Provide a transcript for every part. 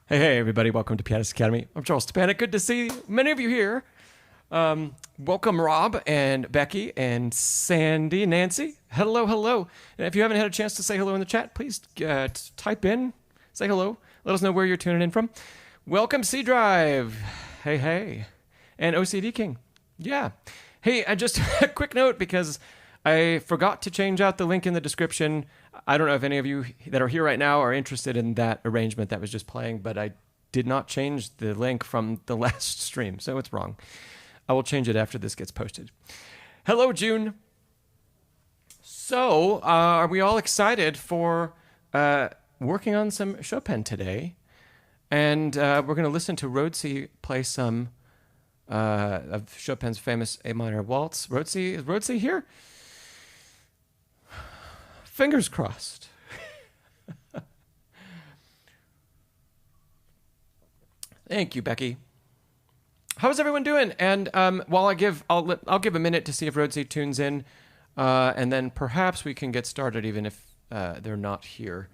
Hey, everybody. Welcome to Pianist Academy. I'm Szczepanek. Good to see many of you here. Welcome, Rob and Becky and Sandy, Nancy. Hello, hello. And if you haven't had a chance to say hello in the chat, please type in, say hello. Let us know where you're tuning in from. Welcome, C Drive. Hey, hey. And OCD King. Yeah. Hey, just a quick note because I forgot to change out the link in the description. I don't know if any of you that are here right now are interested in that arrangement that was just playing, but I did not change the link from the last stream, so it's wrong. I will change it after this gets posted. Hello, June. So, are we all excited for working on some Chopin today? And we're going to listen to Rhodsey play some of Chopin's famous A minor waltz. Rhodsey, is Rhodsey here? Fingers crossed. Thank you, Becky. How's everyone doing? And while I'll give a minute to see if Rhodsey tunes in, and then perhaps we can get started even if they're not here.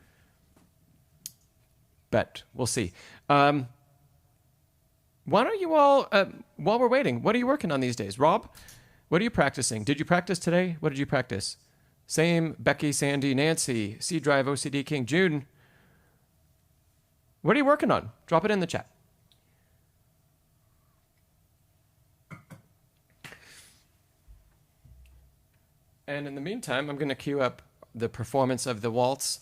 But we'll see. Why don't you all, while we're waiting, what are you working on these days? Rob, what are you practicing? Did you practice today? What did you practice? Same, Becky, Sandy, Nancy, C Drive, OCD King, June. What are you working on? Drop it in the chat. And in the meantime, I'm going to queue up the performance of the waltz,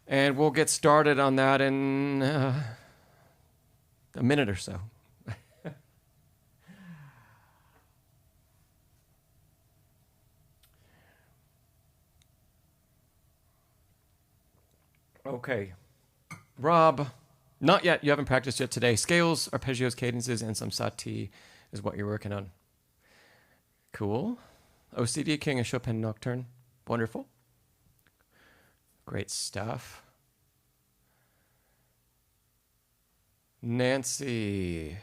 and we'll get started on that in a minute or so. Okay. Rob, not yet. You haven't practiced yet today. Scales, arpeggios, cadences, and some sati is what you're working on. Cool. OCD King, a Chopin Nocturne. Wonderful. Great stuff. Nancy.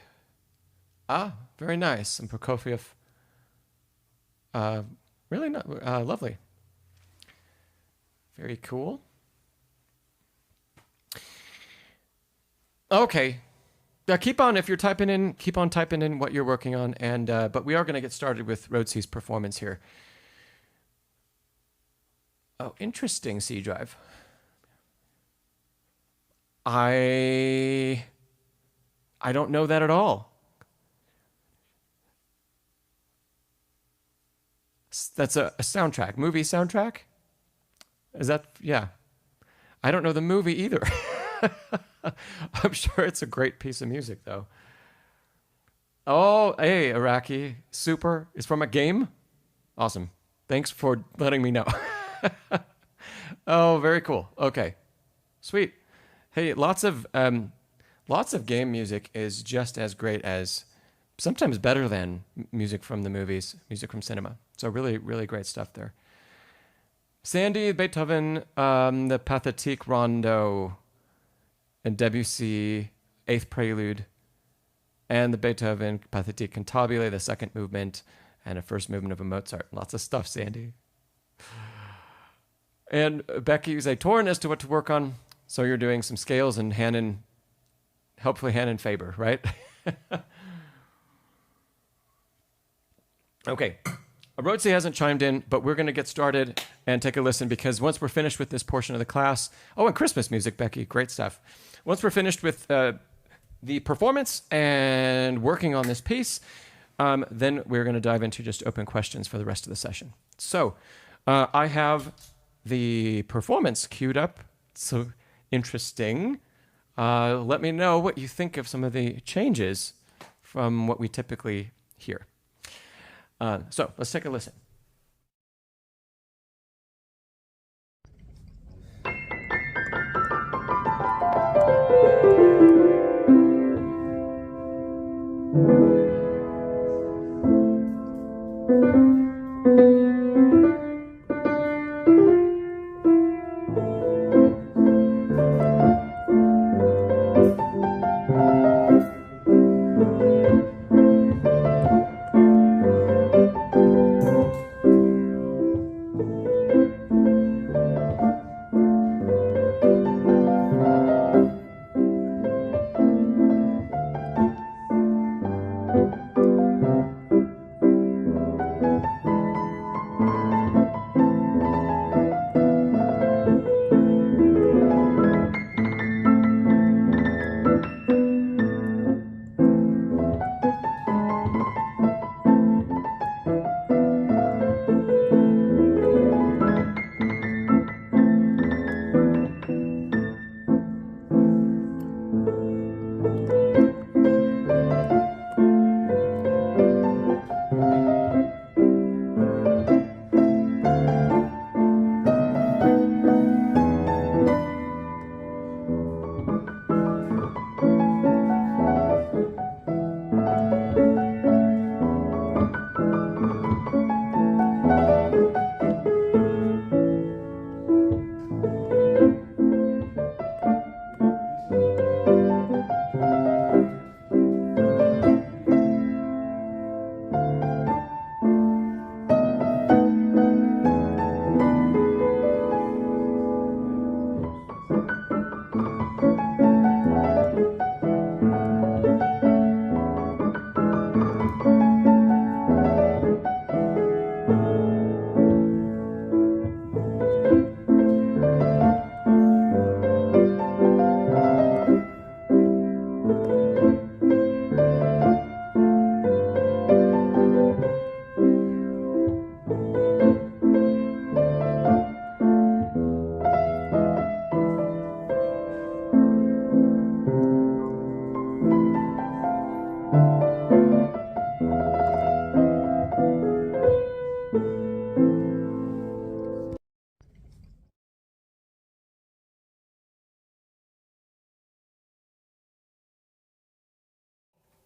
Ah, very nice. Some Prokofiev. Really lovely. Very cool. Okay. Keep on, if you're typing in, keep on typing in what you're working on. And but we are going to get started with Rhodsey's performance here. Oh, interesting, C Drive. I don't know that at all. That's a soundtrack, movie soundtrack? Is that, yeah. I don't know the movie either. I'm sure it's a great piece of music, though. Oh, hey, Iraqi. Super. It's from a game? Awesome. Thanks for letting me know. Oh, very cool. Okay. Sweet. Hey, lots of game music is just as great as, sometimes better than music from the movies, music from cinema. So really, really great stuff there. Sandy, Beethoven, the Pathétique Rondo, and Debussy, Eighth Prelude, and the Beethoven Pathétique Cantabile, the second movement, and a first movement of a Mozart. Lots of stuff, Sandy. And Becky, you say torn as to what to work on. So you're doing some scales and hopefully Hand and Faber, right? Okay. Rhodsey hasn't chimed in, but we're going to get started and take a listen because once we're finished with this portion of the class, oh, and Christmas music, Becky, great stuff. Once we're finished with the performance and working on this piece, then we're going to dive into just open questions for the rest of the session. So I have the performance queued up. So interesting. Let me know what you think of some of the changes from what we typically hear. So let's take a listen.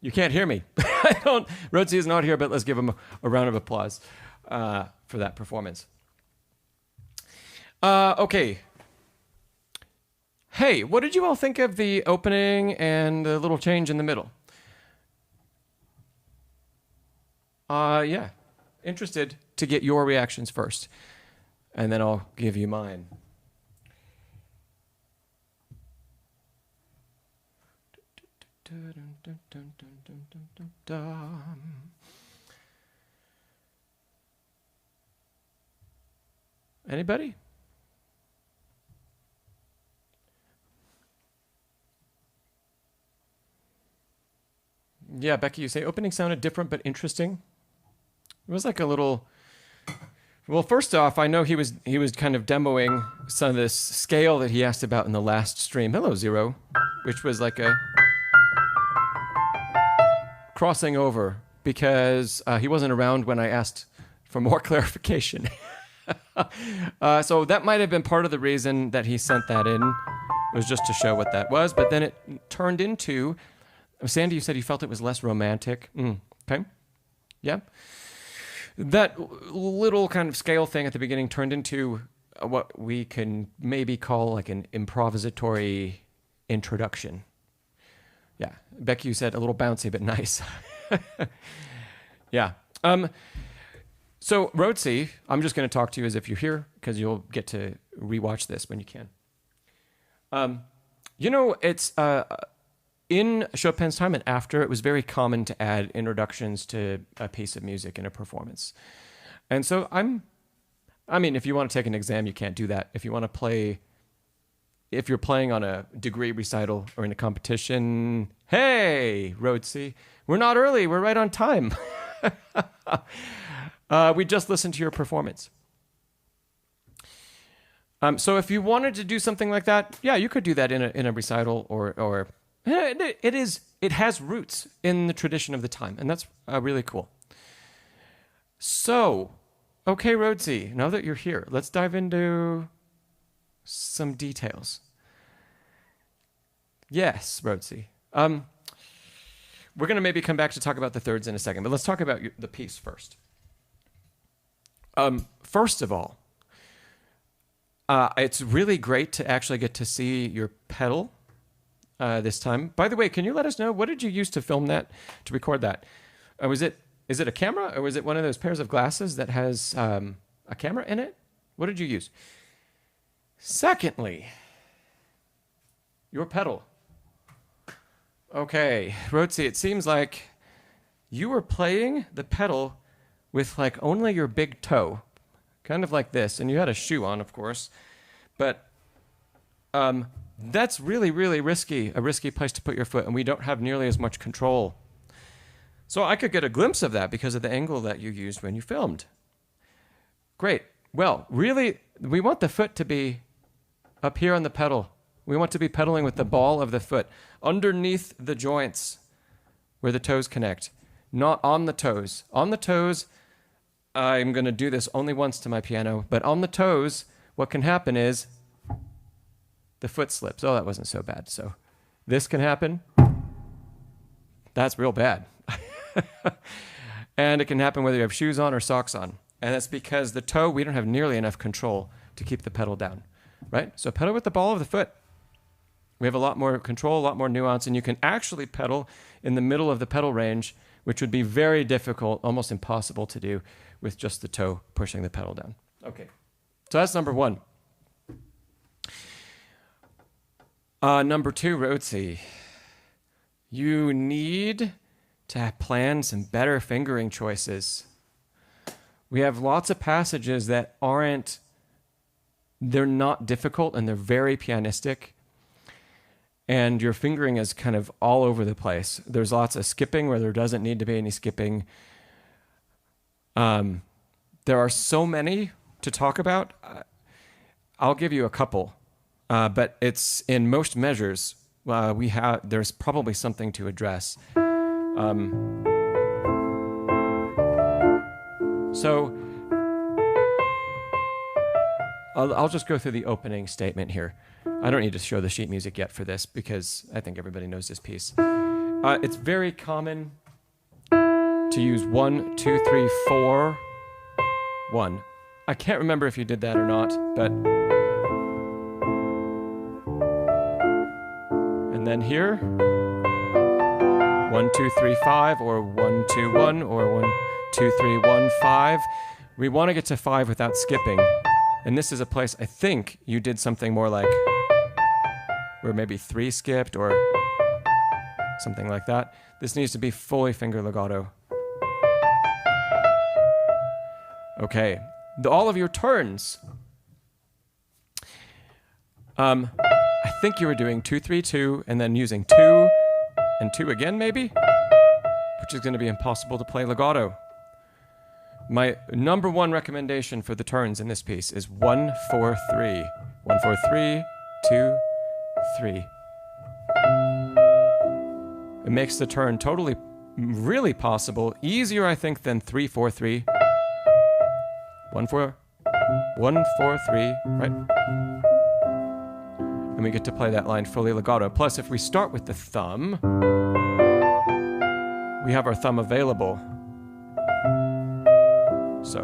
You can't hear me. I don't. Rhodsey is not here, but let's give him a round of applause for that performance. Okay. Hey, what did you all think of the opening and the little change in the middle? Yeah. Interested to get your reactions first, and then I'll give you mine. Anybody? Yeah, Becky, you say opening sounded different but interesting. It was like a little. Well, first off, I know he was kind of demoing some of this scale that he asked about in the last stream. Hello, Zero, which was like a crossing over because he wasn't around when I asked for more clarification. So that might have been part of the reason that he sent that in. It was just to show what that was, but then it turned into. Sandy, you said you felt it was less romantic. Okay, yeah. That little kind of scale thing at the beginning turned into what we can maybe call like an improvisatory introduction. Yeah. Becky, you said a little bouncy, but nice. Yeah. So, Rhodsey, I'm just going to talk to you as if you're here because you'll get to rewatch this when you can. It's in Chopin's time and after, it was very common to add introductions to a piece of music in a performance. And so if you want to take an exam, you can't do that. If you want to play, if you're playing on a degree recital or in a competition, hey, Rhodsey, we're not early, we're right on time. We just listened to your performance. So if you wanted to do something like that, yeah, you could do that in a recital or it has roots in the tradition of the time, and that's really cool. So, okay, Rhodsey, now that you're here, let's dive into some details. Yes, Rhodsey. We're going to maybe come back to talk about the thirds in a second, but let's talk about the piece first. First of all, it's really great to actually get to see your pedal this time. By the way, can you let us know, what did you use to film that, to record that? Is it a camera, or was it one of those pairs of glasses that has a camera in it? What did you use? Secondly, your pedal. Okay, Rhodsey, it seems like you were playing the pedal with like only your big toe, kind of like this, and you had a shoe on, of course, but that's really, really risky, a risky place to put your foot, and we don't have nearly as much control. So I could get a glimpse of that because of the angle that you used when you filmed. Great. Well, really, we want the foot to be up here on the pedal. We want to be pedaling with the ball of the foot underneath the joints where the toes connect, not on the toes. On the toes, I'm going to do this only once to my piano, but on the toes, what can happen is the foot slips. Oh, that wasn't so bad. So this can happen. That's real bad. And it can happen whether you have shoes on or socks on. And that's because the toe, we don't have nearly enough control to keep the pedal down, right? So pedal with the ball of the foot. We have a lot more control, a lot more nuance, and you can actually pedal in the middle of the pedal range, which would be very difficult, almost impossible to do with just the toe pushing the pedal down. Okay, so that's number one. Number two, Rhodsey, you need to plan some better fingering choices. We have lots of passages that they're not difficult and they're very pianistic. And your fingering is kind of all over the place. There's lots of skipping where there doesn't need to be any skipping. There are so many to talk about. I'll give you a couple. But it's in most measures, there's probably something to address. So I'll just go through the opening statement here. I don't need to show the sheet music yet for this because I think everybody knows this piece. It's very common to use 1, 2, 3, 4, 1. I can't remember if you did that or not, but... And then here, 1, 2, 3, 5, or 1, 2, 1, or 1, 2, 3, 1, 5. We want to get to 5 without skipping. And this is a place, I think, you did something more like, where maybe 3 skipped, or something like that. This needs to be fully finger legato. Okay, all of your turns. I think you were doing 2, 3, 2, and then using 2 and 2 again, maybe? Which is going to be impossible to play legato. My number one recommendation for the turns in this piece is 1, 4, 3. 1, 4, 3, 2, 3. It makes the turn totally, really possible. Easier, I think, than 3, 4, 3. 1, 4, 1, 4, 3, right? And we get to play that line fully legato. Plus, if we start with the thumb, we have our thumb available. So,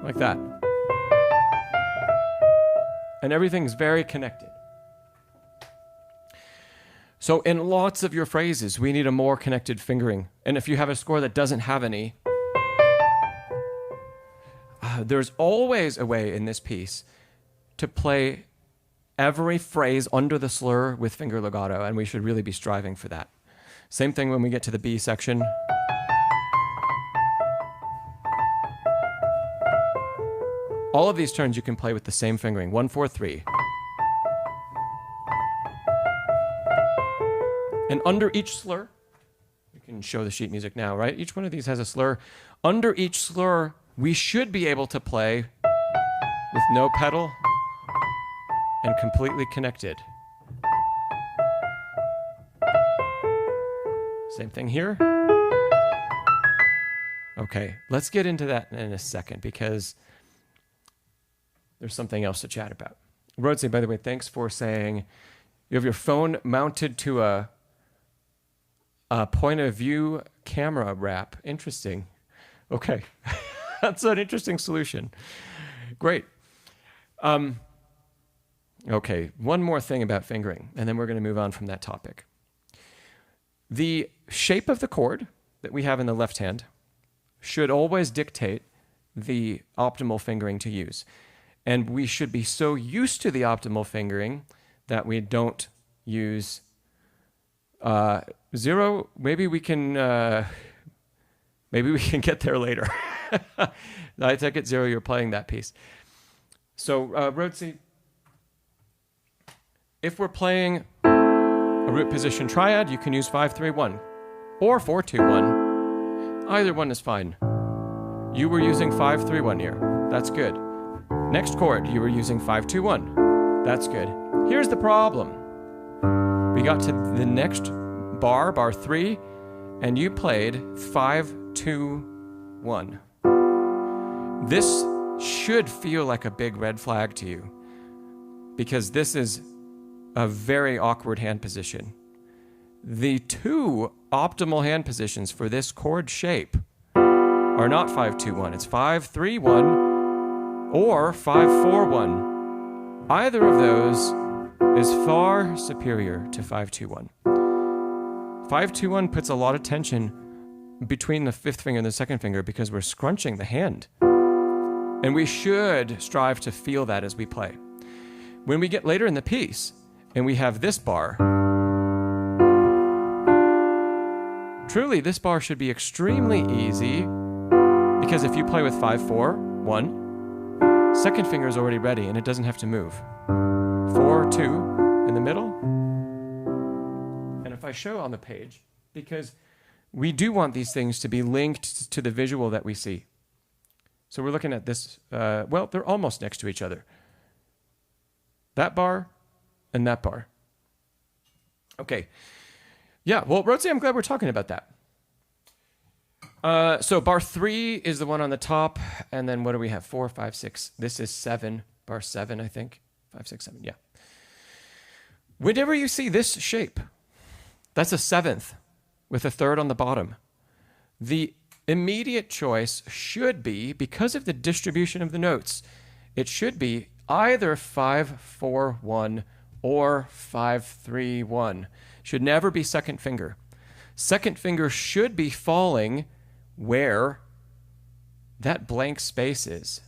like that. And everything's very connected. So in lots of your phrases, we need a more connected fingering. And if you have a score that doesn't have any, there's always a way in this piece to play every phrase under the slur with finger legato, and we should really be striving for that. Same thing when we get to the B section. All of these turns you can play with the same fingering. 1, 4, 3. And under each slur, you can show the sheet music now, right? Each one of these has a slur. Under each slur, we should be able to play with no pedal and completely connected. Same thing here. Okay, let's get into that in a second because there's something else to chat about. Rhodsey, by the way, thanks for saying you have your phone mounted to a point of view camera wrap. Interesting. Okay, that's an interesting solution. Great. Okay, one more thing about fingering, and then we're going to move on from that topic. The shape of the chord that we have in the left hand should always dictate the optimal fingering to use. And we should be so used to the optimal fingering that we don't use 0. Maybe we can get there later. I take it 0, you're playing that piece. So, Rhodsey, if we're playing a root position triad, you can use 5-3-1 or 4-2-1. Either one is fine. You were using 5-3-1 here. That's good. Next chord, you were using 5-2-1. That's good. Here's the problem. We got to the next bar, bar 3, and you played 5-2-1. This should feel like a big red flag to you because this is a very awkward hand position. The 2 optimal hand positions for this chord shape are not 5-2-1. It's 5-3-1 or 5-4-1. Either of those is far superior to 5-2-1. 5-2-1 puts a lot of tension between the 5th finger and the 2nd finger because we're scrunching the hand. And we should strive to feel that as we play. When we get later in the piece and we have this bar, truly this bar should be extremely easy because if you play with 5-4-1, 2nd finger is already ready and it doesn't have to move. 4-2 in the middle. And if I show on the page, because we do want these things to be linked to the visual that we see. So we're looking at this, well, they're almost next to each other. That bar and that bar. Okay. Yeah, well, Rhodsey, I'm glad we're talking about that. So bar 3 is the one on the top, and then what do we have? 4, 5, 6. This is 7, bar 7, I think. 5, 6, 7, yeah. Whenever you see this shape, that's a seventh with a third on the bottom. The immediate choice should be, because of the distribution of the notes, it should be either 5-4-1 or 5-3-1. Should never be second finger. Second finger should be falling where that blank space is.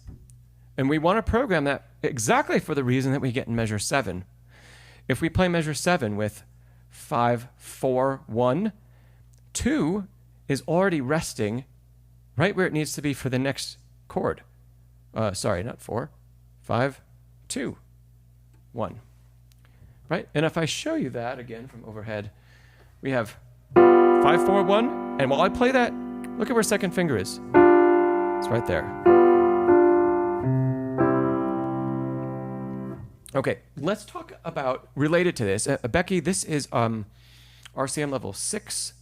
And we want to program that exactly for the reason that we get in measure 7. If we play measure 7 with 5-4-1, 2 is already resting right where it needs to be for the next chord. Sorry, not 4. 5-2-1. Right? And if I show you that again from overhead, we have 5-4-1, and while I play that, look at where second finger is. It's right there. Okay, let's talk about, related to this, Becky, this is RCM level 6.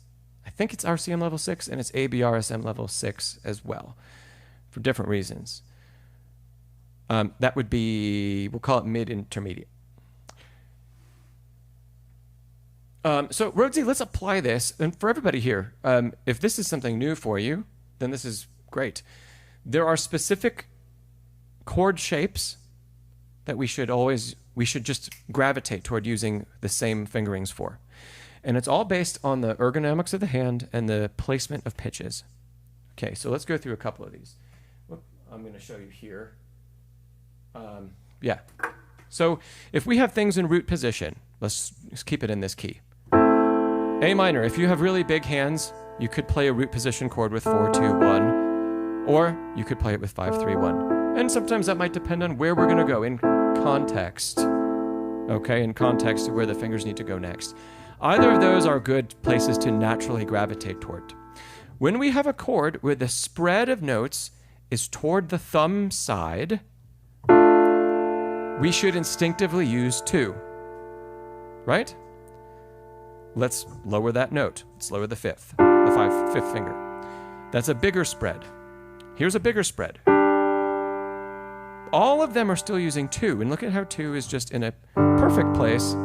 I think it's RCM level 6, and it's ABRSM level 6 as well, for different reasons. That would be, we'll call it mid-intermediate. So, Rhodsey, let's apply this. And for everybody here, if this is something new for you, then this is great. There are specific chord shapes that we should just gravitate toward using the same fingerings for. And it's all based on the ergonomics of the hand and the placement of pitches. Okay, so let's go through a couple of these. I'm going to show you here. Yeah. So if we have things in root position, let's keep it in this key. A minor, if you have really big hands, you could play a root position chord with 4-2-1, or you could play it with 5-3-1. And sometimes that might depend on where we're going to go in context. Okay, in context of where the fingers need to go next. Either of those are good places to naturally gravitate toward. When we have a chord where the spread of notes is toward the thumb side, we should instinctively use 2. Right? Let's lower that note. Let's lower the fifth finger. That's a bigger spread. Here's a bigger spread. All of them are still using 2, and look at how 2 is just in a perfect place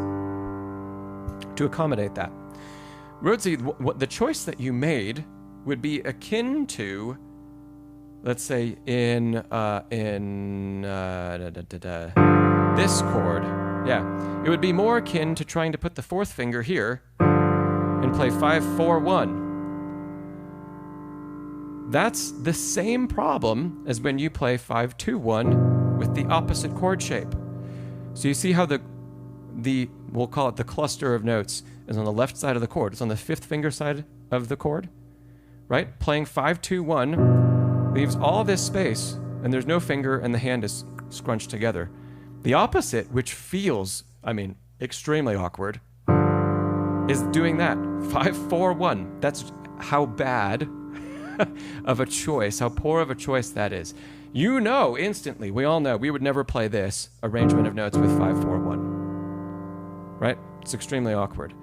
to accommodate that. Rhodsey, the choice that you made would be akin to, let's say, in this chord. Yeah, it would be more akin to trying to put the 4th finger here and play 5-4-1. That's the same problem as when you play 5-2-1 with the opposite chord shape. So you see how the we'll call it the cluster of notes is on the left side of the chord. It's on the 5th finger side of the chord, right? Playing 5-2-1 leaves all this space, and there's no finger, and the hand is scrunched together. The opposite, which feels, extremely awkward, is doing that. 5-4-1. That's how bad of a choice, how poor of a choice that is. You know instantly, we all know, we would never play this arrangement of notes with 5-4-1. Right? It's extremely awkward.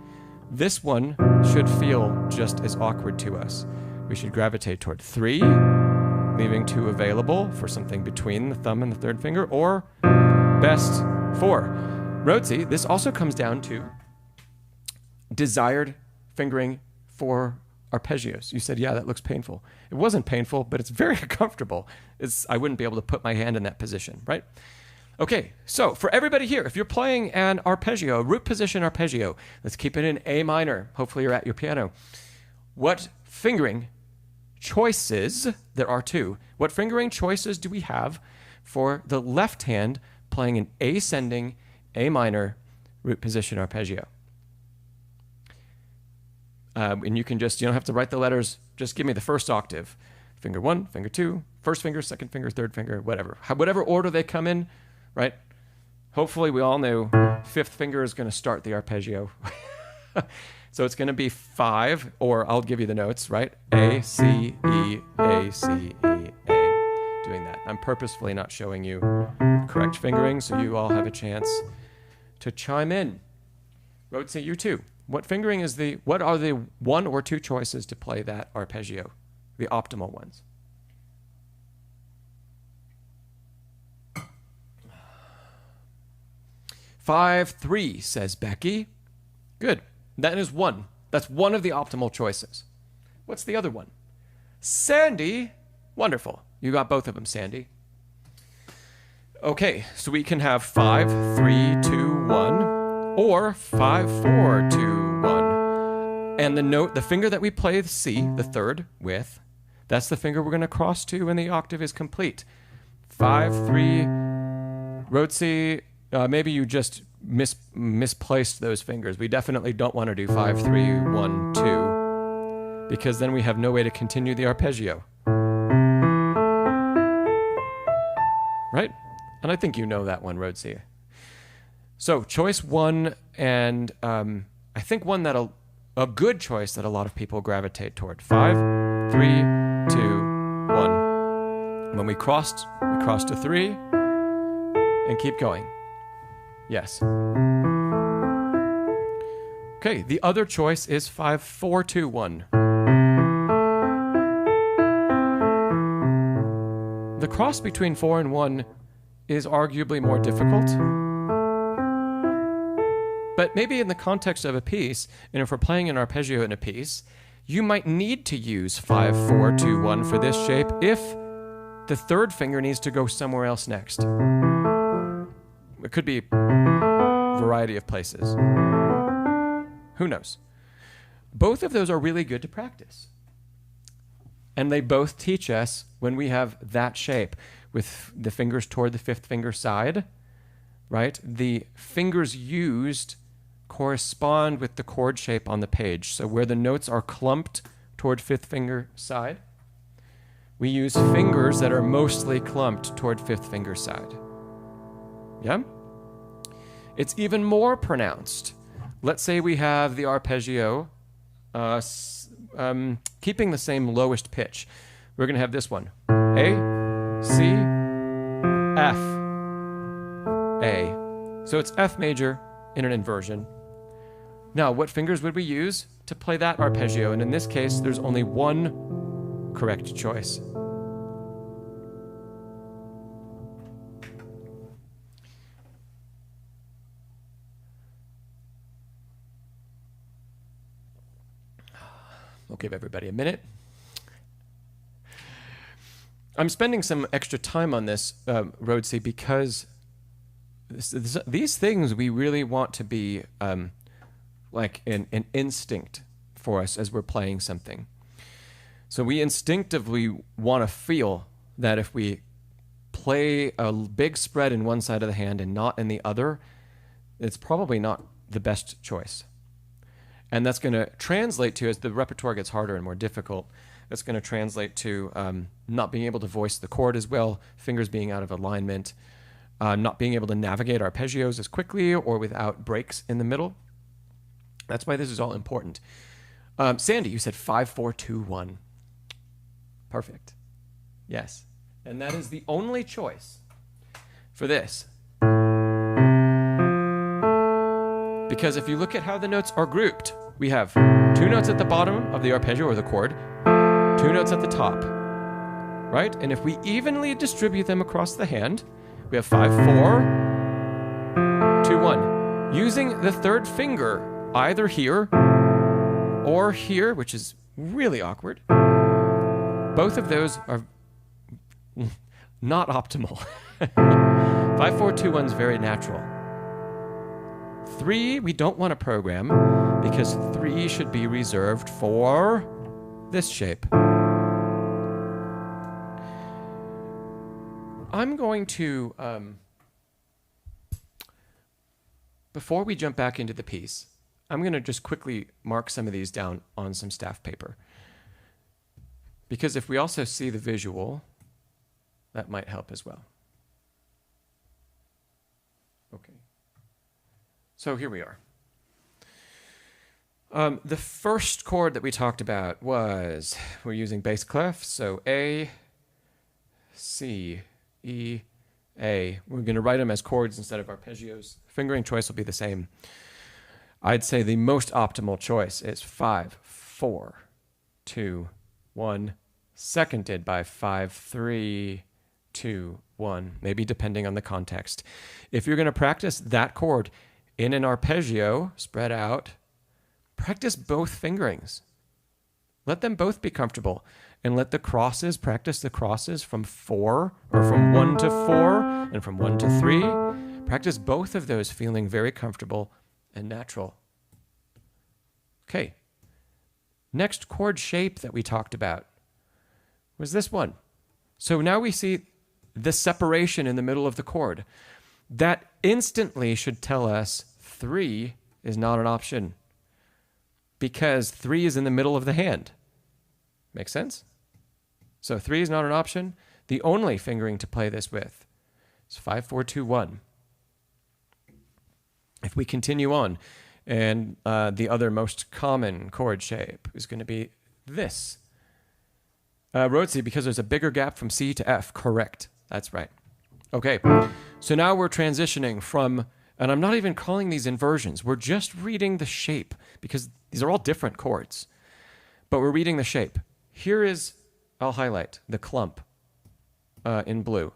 This one should feel just as awkward to us. We should gravitate toward 3, leaving 2 available for something between the thumb and the 3rd finger, or best 4. Rhodsey, this also comes down to desired fingering for arpeggios. You said, yeah, that looks painful. It wasn't painful, but it's very comfortable. I wouldn't be able to put my hand in that position, right? Okay, so for everybody here, if you're playing an arpeggio, root position arpeggio, let's keep it in A minor. Hopefully you're at your piano. What fingering choices, there are 2, what fingering choices do we have for the left hand playing an ascending A minor root position arpeggio? And you don't have to write the letters, just give me the first octave. Finger 1, finger 2, first finger, second finger, third finger, whatever. Whatever order they come in, right? Hopefully we all know 5th finger is going to start the arpeggio. So it's going to be 5, or I'll give you the notes, right? A, C, E, A, C, E, A. Doing that. I'm purposefully not showing you correct fingering, so you all have a chance to chime in. Rhodsey, you too. What are the 1 or 2 choices to play that arpeggio? The optimal ones. 5-3, says Becky. Good. That is one. That's one of the optimal choices. What's the other one? Sandy. Wonderful. You got both of them, Sandy. Okay, so we can have 5-3-2-1 or 5-4-2-1. And the finger that we play the C, the third, with, that's the finger we're going to cross to when the octave is complete. 5-3, Rhodsey, maybe you just misplaced those fingers. We definitely don't want to do 5-3-1-2 because then we have no way to continue the arpeggio. Right? And I think you know that one, Rhodsey. So choice one, and I think one that a good choice that a lot of people gravitate toward. 5-3-2-1. When we cross to 3 and keep going. Yes. Okay, the other choice is 5-4-2-1. The cross between 4 and 1 is arguably more difficult. But maybe in the context of a piece, and if we're playing an arpeggio in a piece, you might need to use 5-4-2-1 for this shape if the third finger needs to go somewhere else next. It could be a variety of places. Who knows? Both of those are really good to practice. And they both teach us when we have that shape with the fingers toward the fifth finger side, right? The fingers used correspond with the chord shape on the page. So where the notes are clumped toward fifth finger side, we use fingers that are mostly clumped toward fifth finger side. Yeah? It's even more pronounced. Let's say we have the arpeggio keeping the same lowest pitch. We're going to have this one. A, C, F, A. So it's F major in an inversion. Now, what fingers would we use to play that arpeggio? And in this case, there's only one correct choice. We'll give everybody a minute. I'm spending some extra time on this, Rhodsey, because these things we really want to be like an instinct for us as we're playing something. So we instinctively want to feel that if we play a big spread in one side of the hand and not in the other, it's probably not the best choice. And that's going to translate to, as the repertoire gets harder and more difficult, that's going to translate to not being able to voice the chord as well, fingers being out of alignment, not being able to navigate arpeggios as quickly or without breaks in the middle. That's why this is all important. Sandy, you said 5-4-2-1. Perfect. Yes. And that is the only choice for this. Because if you look at how the notes are grouped, we have 2 notes at the bottom of the arpeggio or the chord, 2 notes at the top, right? And if we evenly distribute them across the hand, we have 5-4-2-1. Using the third finger either here or here, which is really awkward. Both of those are not optimal. 5-4-2-1 is very natural. 3, we don't want to program because 3 should be reserved for this shape. I'm going to, before we jump back into the piece, I'm going to just quickly mark some of these down on some staff paper. Because if we also see the visual, that might help as well. Okay. So here we are. The first chord that we talked about was, we're using bass clef, so A, C, E, A. We're going to write them as chords instead of arpeggios. Fingering choice will be the same. I'd say the most optimal choice is 5-4-2-1, seconded by 5-3-2-1. 1, maybe depending on the context. If you're going to practice that chord in an arpeggio, spread out, practice both fingerings. Let them both be comfortable, and let the crosses, practice the crosses from 4, or from 1 to 4, and from 1 to 3. Practice both of those feeling very comfortable and natural. Okay. Next chord shape that we talked about was this one. So now we see the separation in the middle of the chord. That instantly should tell us 3 is not an option, because 3 is in the middle of the hand. Make sense? So 3 is not an option. The only fingering to play this with is 5, 4, 2, 1. If we continue on, and the other most common chord shape is going to be this. Rhodsey, because there's a bigger gap from C to F. Correct. That's right. Okay. So now we're transitioning from, and I'm not even calling these inversions. We're just reading the shape, because these are all different chords. But we're reading the shape. Here is, I'll highlight, the clump in blue.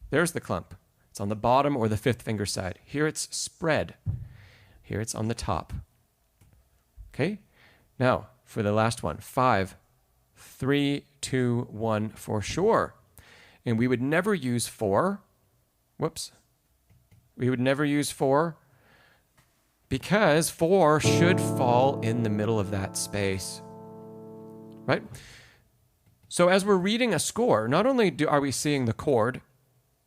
There's the clump. It's on the bottom or the 5th finger side. Here it's spread. Here it's on the top. Okay? Now, for the last one, 5, 3, 2, 1 for sure. And we would never use 4. Whoops. We would never use 4 because 4 should fall in the middle of that space. Right? So as we're reading a score, not only are we seeing the chord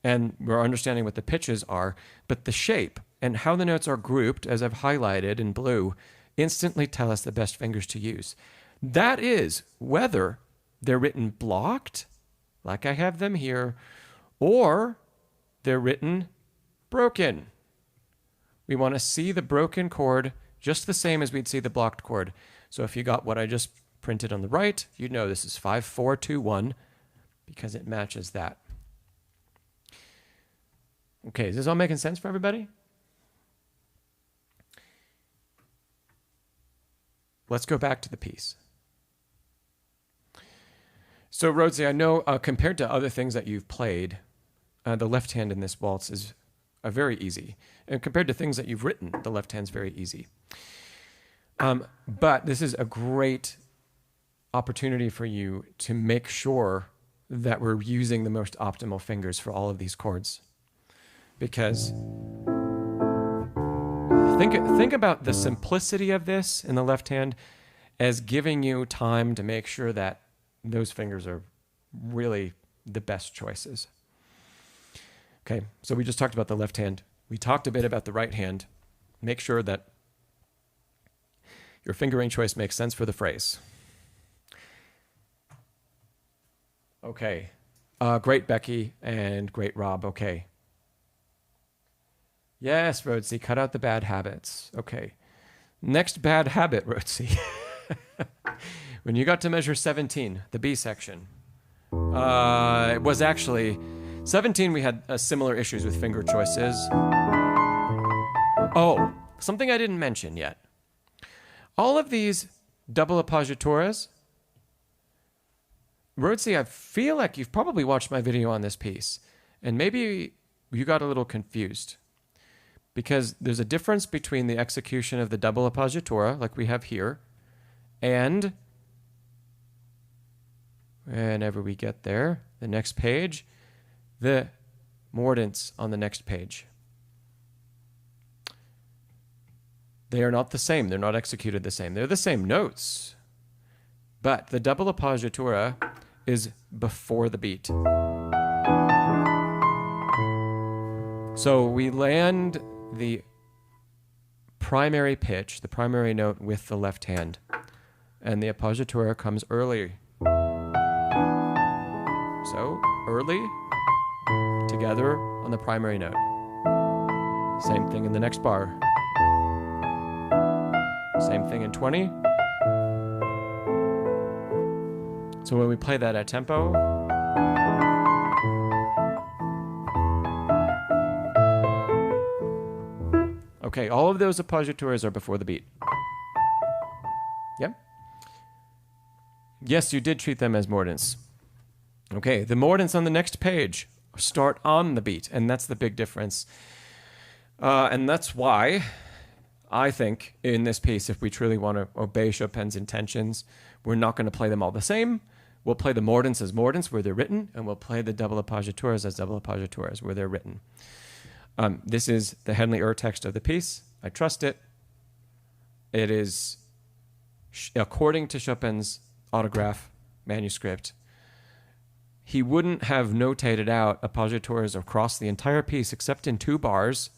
and we're understanding what the pitches are, but the shape and how the notes are grouped, as I've highlighted in blue, instantly tell us the best fingers to use. That is whether they're written blocked, like I have them here, or they're written broken. We want to see the broken chord just the same as we'd see the blocked chord. So if you got what I just printed on the right, you know this is 5, 4, 2, 1, because it matches that. Okay, is this all making sense for everybody? Let's go back to the piece. So, Rhodsey, I know compared to other things that you've played, the left hand in this waltz is very easy. And compared to things that you've written, the left hand's very easy. But this is a great opportunity for you to make sure that we're using the most optimal fingers for all of these chords. Because think about the simplicity of this in the left hand as giving you time to make sure that those fingers are really the best choices. Okay, so we just talked about the left hand. We talked a bit about the right hand. Make sure that your fingering choice makes sense for the phrase. Okay, great Becky and great Rob, okay. Yes, Rhodsey, cut out the bad habits. Okay. Next bad habit, Rhodsey. When you got to measure 17, the B section, it was actually 17. We had similar issues with finger choices. Oh, something I didn't mention yet. All of these double appoggiaturas, Rhodsey, I feel like you've probably watched my video on this piece, and maybe you got a little confused. Because there's a difference between the execution of the double appoggiatura, like we have here, and whenever we get there, the next page, the mordents on the next page. They are not the same. They're not executed the same. They're the same notes, but the double appoggiatura is before the beat. So we land the primary pitch, the primary note with the left hand, and the appoggiatura comes early. So early, together on the primary note. Same thing in the next bar. Same thing in 20. So when we play that at tempo, okay, all of those appoggiaturas are before the beat. Yep. Yes, you did treat them as mordents. Okay, the mordents on the next page. start on the beat. And that's the big difference. And that's why I think in this piece, if we truly want to obey Chopin's intentions, we're not going to play them all the same. We'll play the mordents as mordents where they're written, and we'll play the double appoggiaturas as double appoggiaturas where they're written. This is the Henley text of the piece. I trust it. It is, according to Chopin's autograph manuscript, he wouldn't have notated out appoggiaturas across the entire piece except in 2 bars,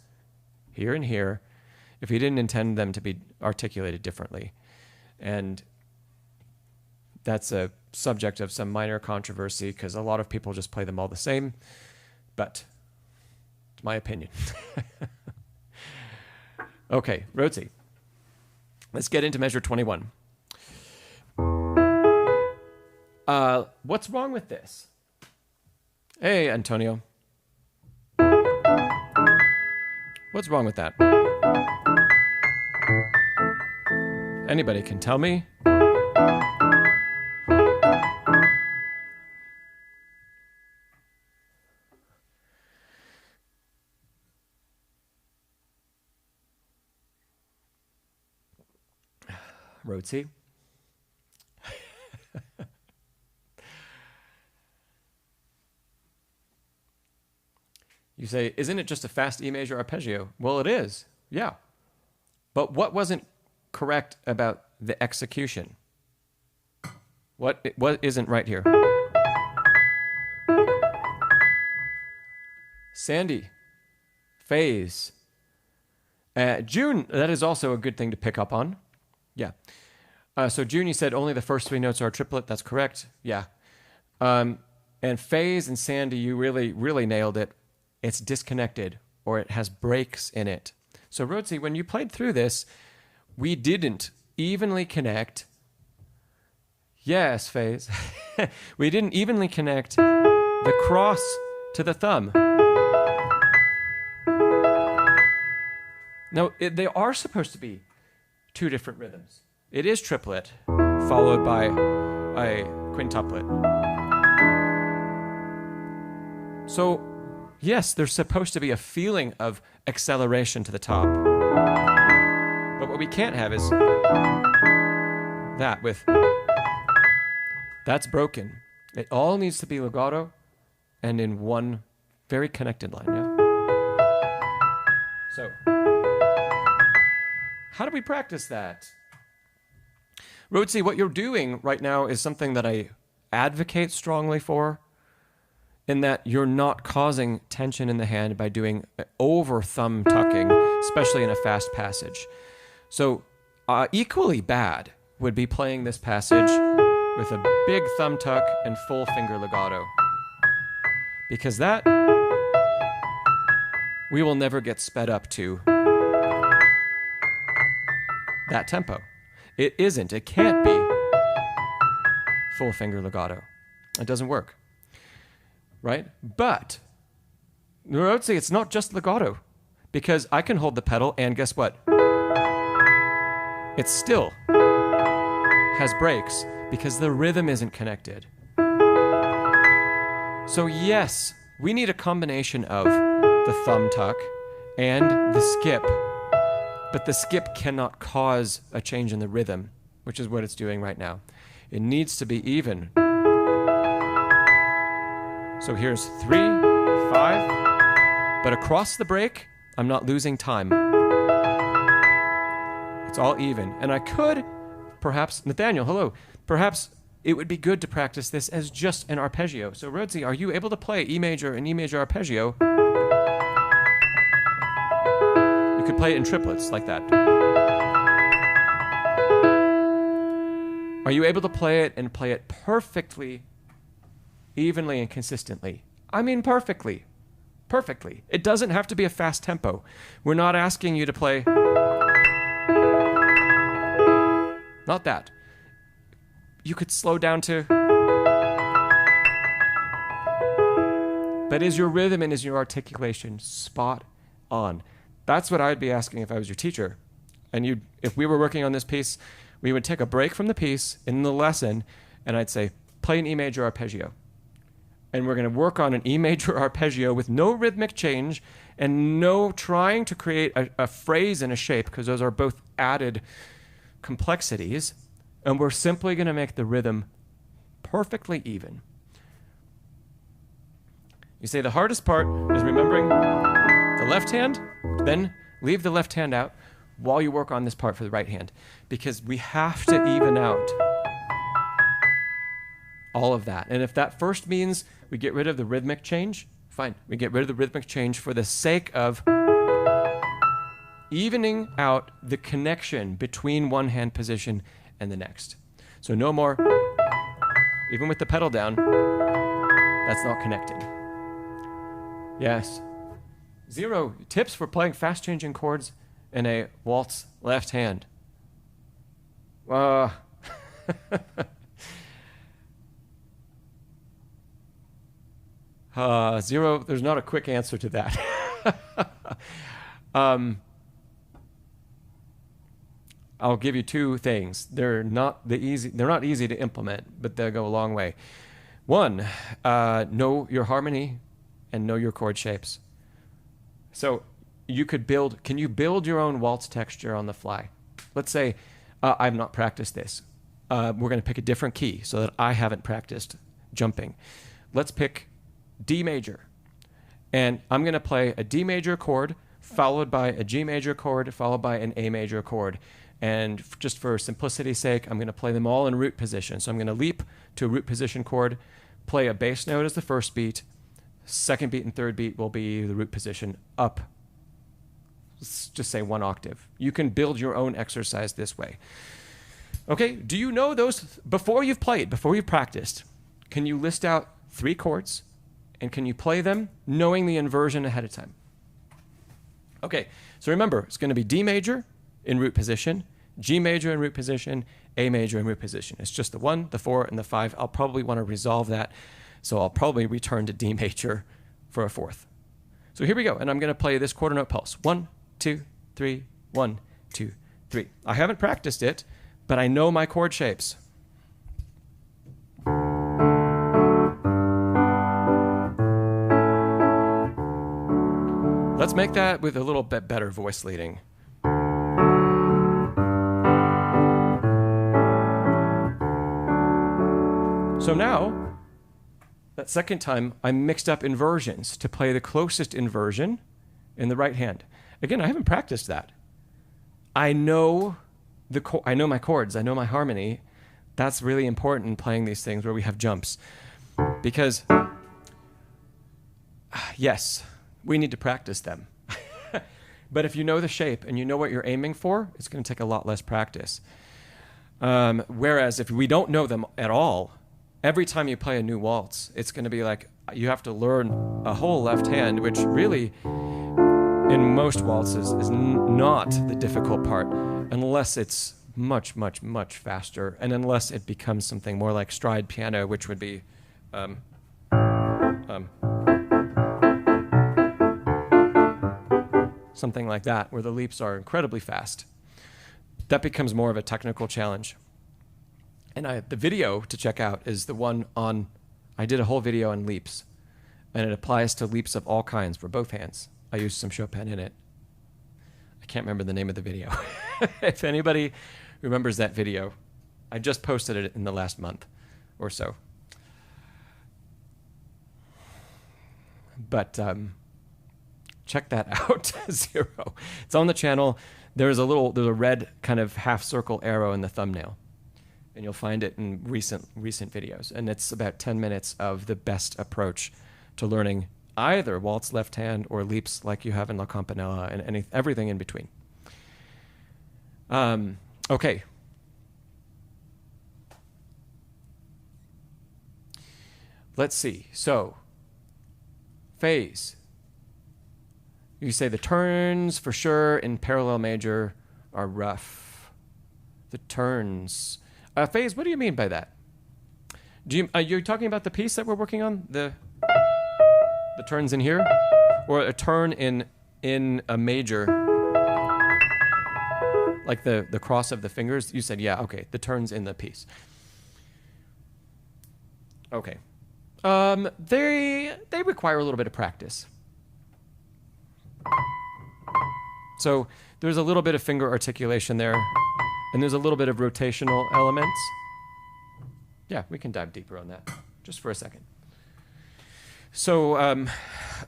here and here, if he didn't intend them to be articulated differently. And that's a subject of some minor controversy because a lot of people just play them all the same, but it's my opinion. Okay, Rhodsey. Let's get into measure 21. What's wrong with this? Hey, Antonio. What's wrong with that? Anybody can tell me? Rhodsey. You say, isn't it just a fast E major arpeggio? Well, it is, yeah. But what wasn't correct about the execution? What isn't right here? Sandy, phase. June, that is also a good thing to pick up on. Yeah. So June, you said only the first 3 notes are a triplet. That's correct. Yeah. And phase and Sandy, you really, really nailed it. It's disconnected or it has breaks in it. So Rhodsey, when you played through this, we didn't evenly connect. Yes, phase. We didn't evenly connect the cross to the thumb. No, they are supposed to be 2 different rhythms. It is triplet followed by a quintuplet. So, yes, there's supposed to be a feeling of acceleration to the top. But what we can't have is that with... That's broken. It all needs to be legato and in one very connected line, yeah? So, how do we practice that? Rhodsey, what you're doing right now is something that I advocate strongly for, in that you're not causing tension in the hand by doing over thumb tucking, especially in a fast passage. So equally bad would be playing this passage with a big thumb tuck and full finger legato. Because that, we will never get sped up to that tempo. It isn't. It can't be full finger legato. It doesn't work. Right? But, Rhodsey, it's not just legato. Because I can hold the pedal and guess what? It still has breaks because the rhythm isn't connected. So yes, we need a combination of the thumb tuck and the skip. But the skip cannot cause a change in the rhythm, which is what it's doing right now. It needs to be even. So here's 3, 5, but across the break, I'm not losing time. It's all even. And I could, perhaps, Nathaniel, hello, perhaps it would be good to practice this as just an arpeggio. So Rhodsey, are you able to play E major and E major arpeggio? You could play it in triplets like that. Are you able to play it and play it perfectly, evenly and consistently? I mean perfectly. Perfectly. It doesn't have to be a fast tempo. We're not asking you to play... Not that. You could slow down to... But is your rhythm and is your articulation spot on? That's what I'd be asking if I was your teacher. And if we were working on this piece, we would take a break from the piece in the lesson, and I'd say, play an E major arpeggio. and we're going to work on an E major arpeggio with no rhythmic change and no trying to create a phrase and a shape, because those are both added complexities, and we're simply going to make the rhythm perfectly even. You say the hardest part is remembering the left hand, then leave the left hand out while you work on this part for the right hand, because we have to even out all of that. And if that first means we get rid of the rhythmic change, fine. We get rid of the rhythmic change for the sake of evening out the connection between one hand position and the next. So no more, even with the pedal down, that's not connecting. Yes. 0 tips for playing fast changing chords in a waltz left hand. 0, there's not a quick answer to that. I'll give you 2 things. They're not easy to implement, but they'll go a long way. 1, know your harmony and know your chord shapes. So can you build your own waltz texture on the fly? Let's say I've not practiced this. We're going to pick a different key so that I haven't practiced jumping. Let's pick D major. And I'm going to play a D major chord followed by a G major chord followed by an A major chord. And just for simplicity's sake, I'm going to play them all in root position. So I'm going to leap to a root position chord, play a bass note as the first beat, second beat and third beat will be the root position up, let's just say 1 octave. You can build your own exercise this way. Okay, do you know those before you've played, before you've practiced? Can you list out 3 chords and can you play them knowing the inversion ahead of time? Okay, so remember, it's going to be D major in root position, G major in root position, A major in root position. It's just the 1, the 4, and the 5. I'll probably want to resolve that, so I'll probably return to D major for a 4th. So here we go, and I'm going to play this quarter note pulse. 1, 2, 3, 1, 2, 3. I haven't practiced it, but I know my chord shapes. Let's make that with a little bit better voice leading. So now, that second time, I mixed up inversions to play the closest inversion in the right hand. Again, I haven't practiced that. I know my chords, I know my harmony. That's really important in playing these things where we have jumps. Because, yes, we need to practice them. But if you know the shape and you know what you're aiming for, it's going to take a lot less practice. Whereas if we don't know them at all, every time you play a new waltz, it's going to be like you have to learn a whole left hand, which really, in most waltzes, is not the difficult part, unless it's much, much, much faster, and unless it becomes something more like stride piano, which would be something like that, where the leaps are incredibly fast. That becomes more of a technical challenge. And the video to check out is the one on, I did a whole video on leaps, and it applies to leaps of all kinds for both hands. I used some Chopin in it. I can't remember the name of the video. If anybody remembers that video, I just posted it in the last month or so. But check that out. 0. It's on the channel. There's a red kind of half circle arrow in the thumbnail. And you'll find it in recent videos. And it's about 10 minutes of the best approach to learning either waltz left hand or leaps like you have in La Campanella and everything in between. Okay. Let's see. So, phase. You say the turns for sure in parallel major are rough. The turns. Phase, what do you mean by that? Are you talking about the piece that we're working on? The turns in here? Or a turn in a major? Like the cross of the fingers? You said, yeah, okay, the turns in the piece. Okay. They require a little bit of practice. So there's a little bit of finger articulation there, and there's a little bit of rotational elements. Yeah, we can dive deeper on that just for a second. So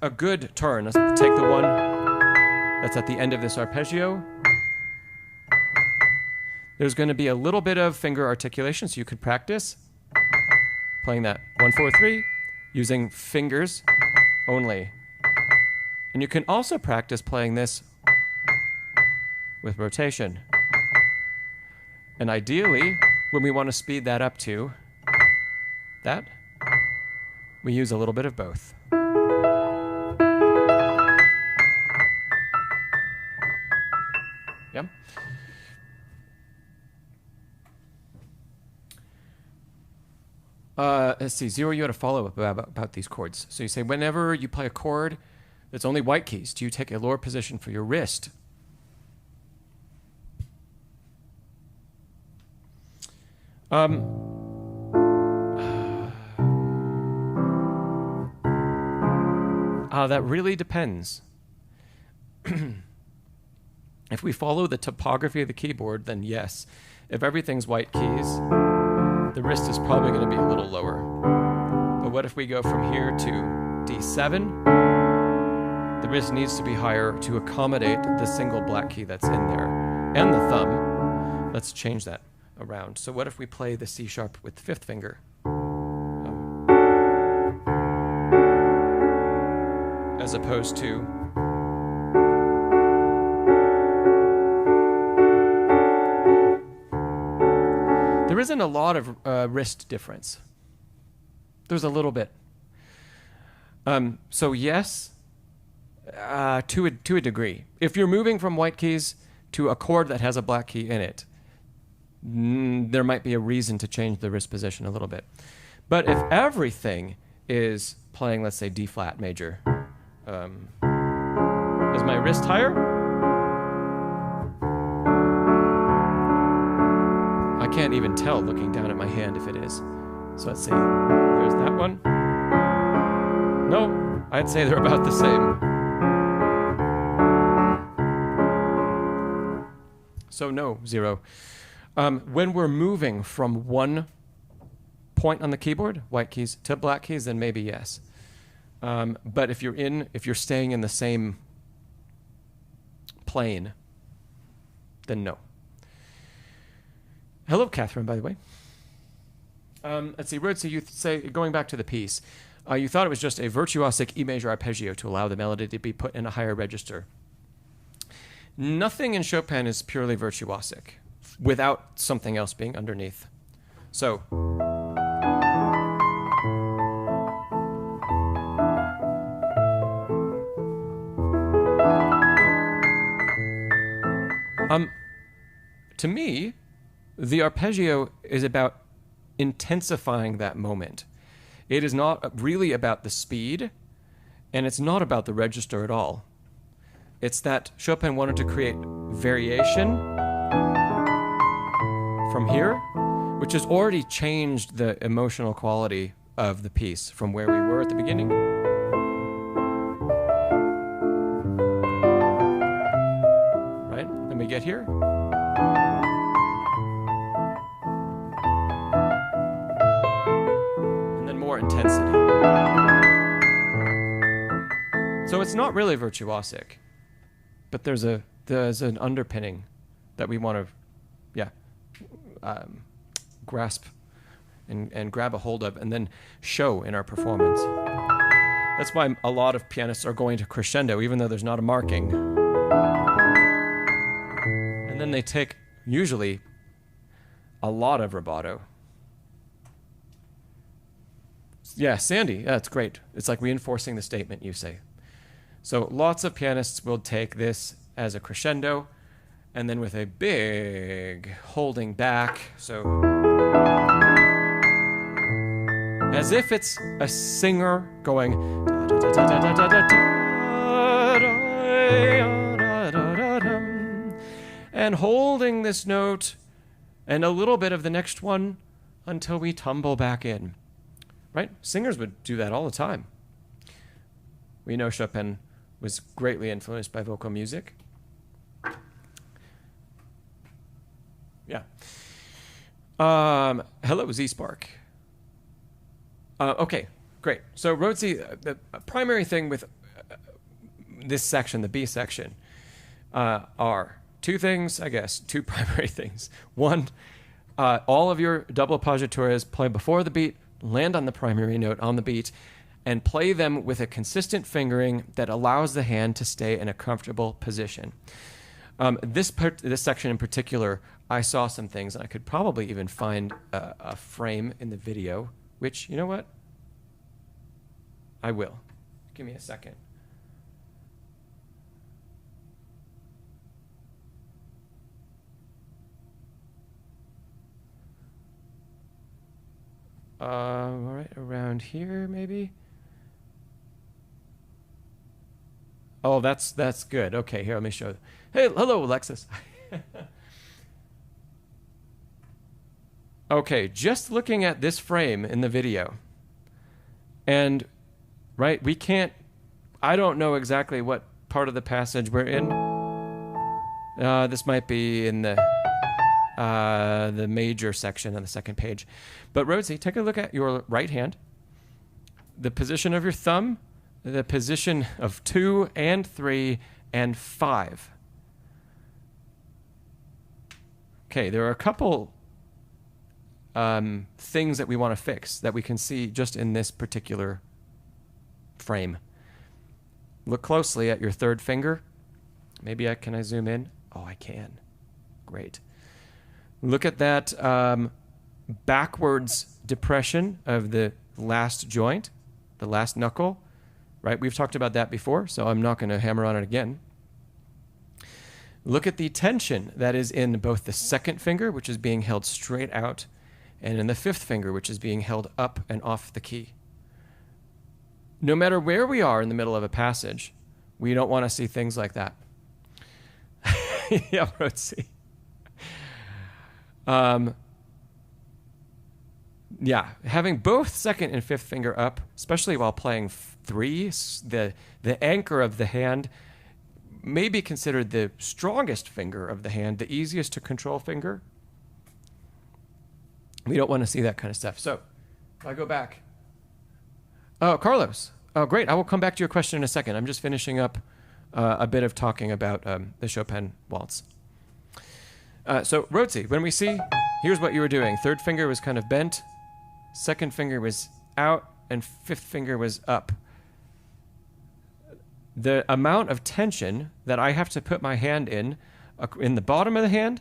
a good turn, let's take the one that's at the end of this arpeggio. There's going to be a little bit of finger articulation, so you could practice playing that 1, 4, 3 using fingers only. And you can also practice playing this with rotation. And ideally, when we want to speed that up to that, we use a little bit of both. Yeah. Let's see, Zero, you had a follow-up about these chords. So you say, whenever you play a chord that's only white keys, do you take a lower position for your wrist? That really depends. If we follow the topography of the keyboard, then yes. If everything's white keys, the wrist is probably going to be a little lower. But what if we go from here to D7? The wrist needs to be higher to accommodate the single black key that's in there. And the thumb. Let's change that around. So what if we play the C sharp with the fifth finger? As opposed to there isn't a lot of wrist difference. There's a little bit. So yes, to a degree. If you're moving from white keys to a chord that has a black key in it, there might be a reason to change the wrist position a little bit. But if everything is playing, let's say, D flat major, is my wrist higher? I can't even tell looking down at my hand if it is. So let's see. There's that one. No, I'd say they're about the same. So no, Zero. When we're moving from one point on the keyboard, white keys, to black keys, then maybe yes. But if you're staying in the same plane, then no. Hello, Catherine, by the way. Let's see, Rhodsey, you say, going back to the piece, you thought it was just a virtuosic E major arpeggio to allow the melody to be put in a higher register. Nothing in Chopin is purely virtuosic without something else being underneath. So, to me, the arpeggio is about intensifying that moment. It is not really about the speed, and it's not about the register at all. It's that Chopin wanted to create variation from here, which has already changed the emotional quality of the piece from where we were at the beginning. Right? Then we get here. Intensity. So it's not really virtuosic, but there's an underpinning that we want to, grasp and grab a hold of, and then show in our performance. That's why a lot of pianists are going to crescendo, even though there's not a marking. And then they take usually a lot of rubato. Yeah, Sandy, that's great. It's like reinforcing the statement you say. So lots of pianists will take this as a crescendo, and then with a big holding back, so as if it's a singer going and holding this note and a little bit of the next one until we tumble back in. right? Singers would do that all the time. We know Chopin was greatly influenced by vocal music. Yeah. Hello, Z-Spark. Okay, great. So Rhodsey, the primary thing with this section, the B section, are two things, I guess, two primary things. One, all of your double appoggiaturas play before the beat, land on the primary note on the beat, and play them with a consistent fingering that allows the hand to stay in a comfortable position. This section in particular, I saw some things, and I could probably even find a frame in the video, which, you know what? I will. Give me a second. All right, around here, maybe. Oh, that's good. Okay, here, let me show. Hey, hello, Alexis. Okay, just looking at this frame in the video, and right, we can't. I don't know exactly what part of the passage we're in. This might be in the major section on the second page. But Rhodsey, take a look at your right hand, the position of your thumb, the position of 2 and 3 and 5. Okay, there are a couple things that we want to fix that we can see just in this particular frame. Look closely at your third finger. Maybe can I zoom in? Oh, I can. Great. Look at that backwards depression of the last joint, the last knuckle, right? We've talked about that before, so I'm not going to hammer on it again. Look at the tension that is in both the second finger, which is being held straight out, and in the fifth finger, which is being held up and off the key. No matter where we are in the middle of a passage, we don't want to see things like that. Yeah, Rhodsey. Yeah, having both second and fifth finger up, especially while playing 3, the anchor of the hand may be considered the strongest finger of the hand, the easiest to control finger. We don't want to see that kind of stuff. So, if I go back. Oh, Carlos. Oh, great. I will come back to your question in a second. I'm just finishing up a bit of talking about the Chopin waltz. So, Rhodsey, when we see, here's what you were doing. Third finger was kind of bent, second finger was out, and fifth finger was up. The amount of tension that I have to put my hand in the bottom of the hand,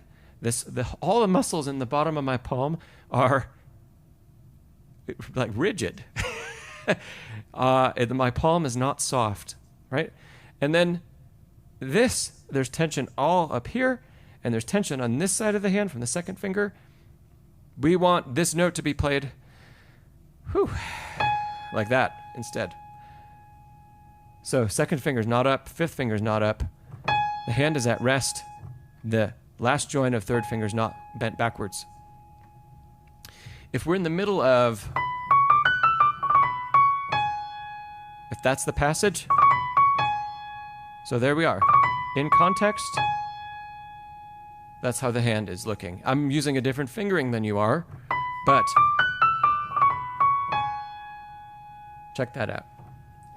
all the muscles in the bottom of my palm are like rigid. My palm is not soft, right? And then there's tension all up here, and there's tension on this side of the hand from the second finger. We want this note to be played like that instead. So second finger's not up, fifth finger's not up. The hand is at rest. The last joint of third finger's not bent backwards. If we're in the middle of, if that's the passage, so there we are. In context, that's how the hand is looking. I'm using a different fingering than you are, but check that out.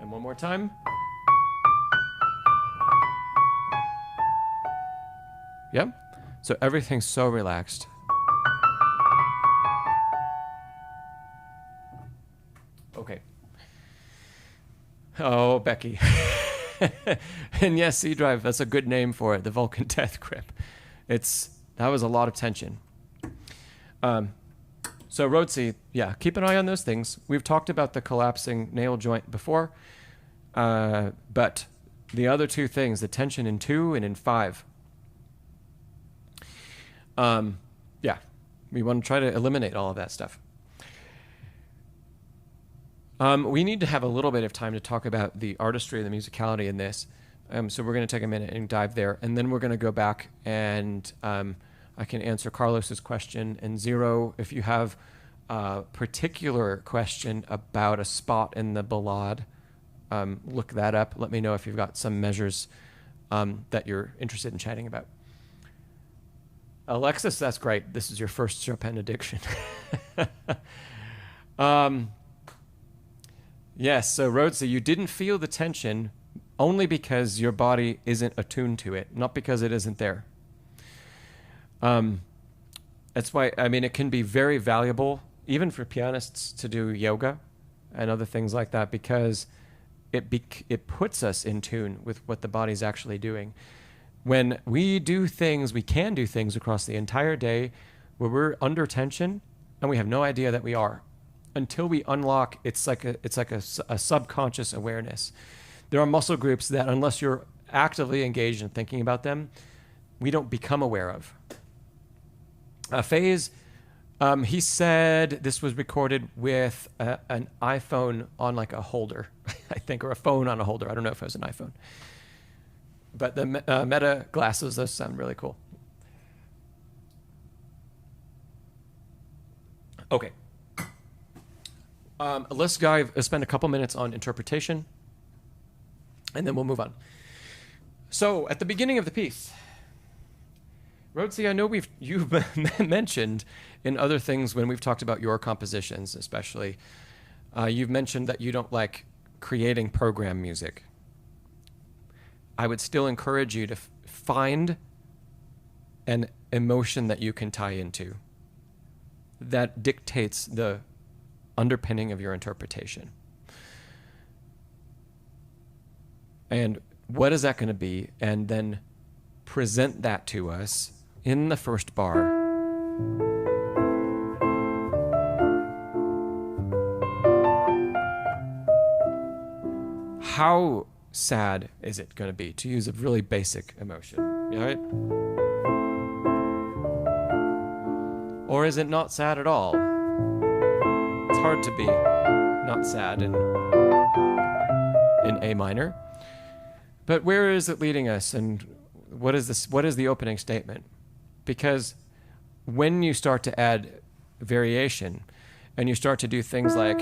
And one more time. Yep. So everything's so relaxed. Okay. Oh, Becky. And yes, C drive, that's a good name for it, the Vulcan death grip. That was a lot of tension. So Rhodsey, yeah, keep an eye on those things. We've talked about the collapsing nail joint before, but the other two things, the tension in 2 and in 5, yeah, we want to try to eliminate all of that stuff. We need to have a little bit of time to talk about the artistry and the musicality in this. So we're going to take a minute and dive there, and then we're going to go back and I can answer Carlos's question, and Zero, if you have a particular question about a spot in the ballade, look that up. Let me know if you've got some measures that you're interested in chatting about. Alexis, that's great. This is your first Chopin addiction. Yes, so Rhodsey, you didn't feel the tension only because your body isn't attuned to it, not because it isn't there. That's why, I mean, it can be very valuable, even for pianists, to do yoga and other things like that, because it puts us in tune with what the body's actually doing. When we do things, we can do things across the entire day where we're under tension and we have no idea that we are. Until we unlock, it's like a subconscious awareness. There are muscle groups that, unless you're actively engaged in thinking about them, we don't become aware of. Faze, he said this was recorded with an iPhone on like a holder, I think, or a phone on a holder. I don't know if it was an iPhone. But the Meta glasses, those sound really cool. Okay. Let's spend a couple minutes on interpretation, and then we'll move on. So, at the beginning of the piece, Rhodsey, I know you've mentioned in other things when we've talked about your compositions, especially, you've mentioned that you don't like creating program music. I would still encourage you to find an emotion that you can tie into that dictates the underpinning of your interpretation. And what is that going to be? And then present that to us in the first bar. How sad is it going to be, to use a really basic emotion, right? Or is it not sad at all? It's hard to be not sad in A minor. But where is it leading us, and what is the opening statement? Because when you start to add variation and you start to do things like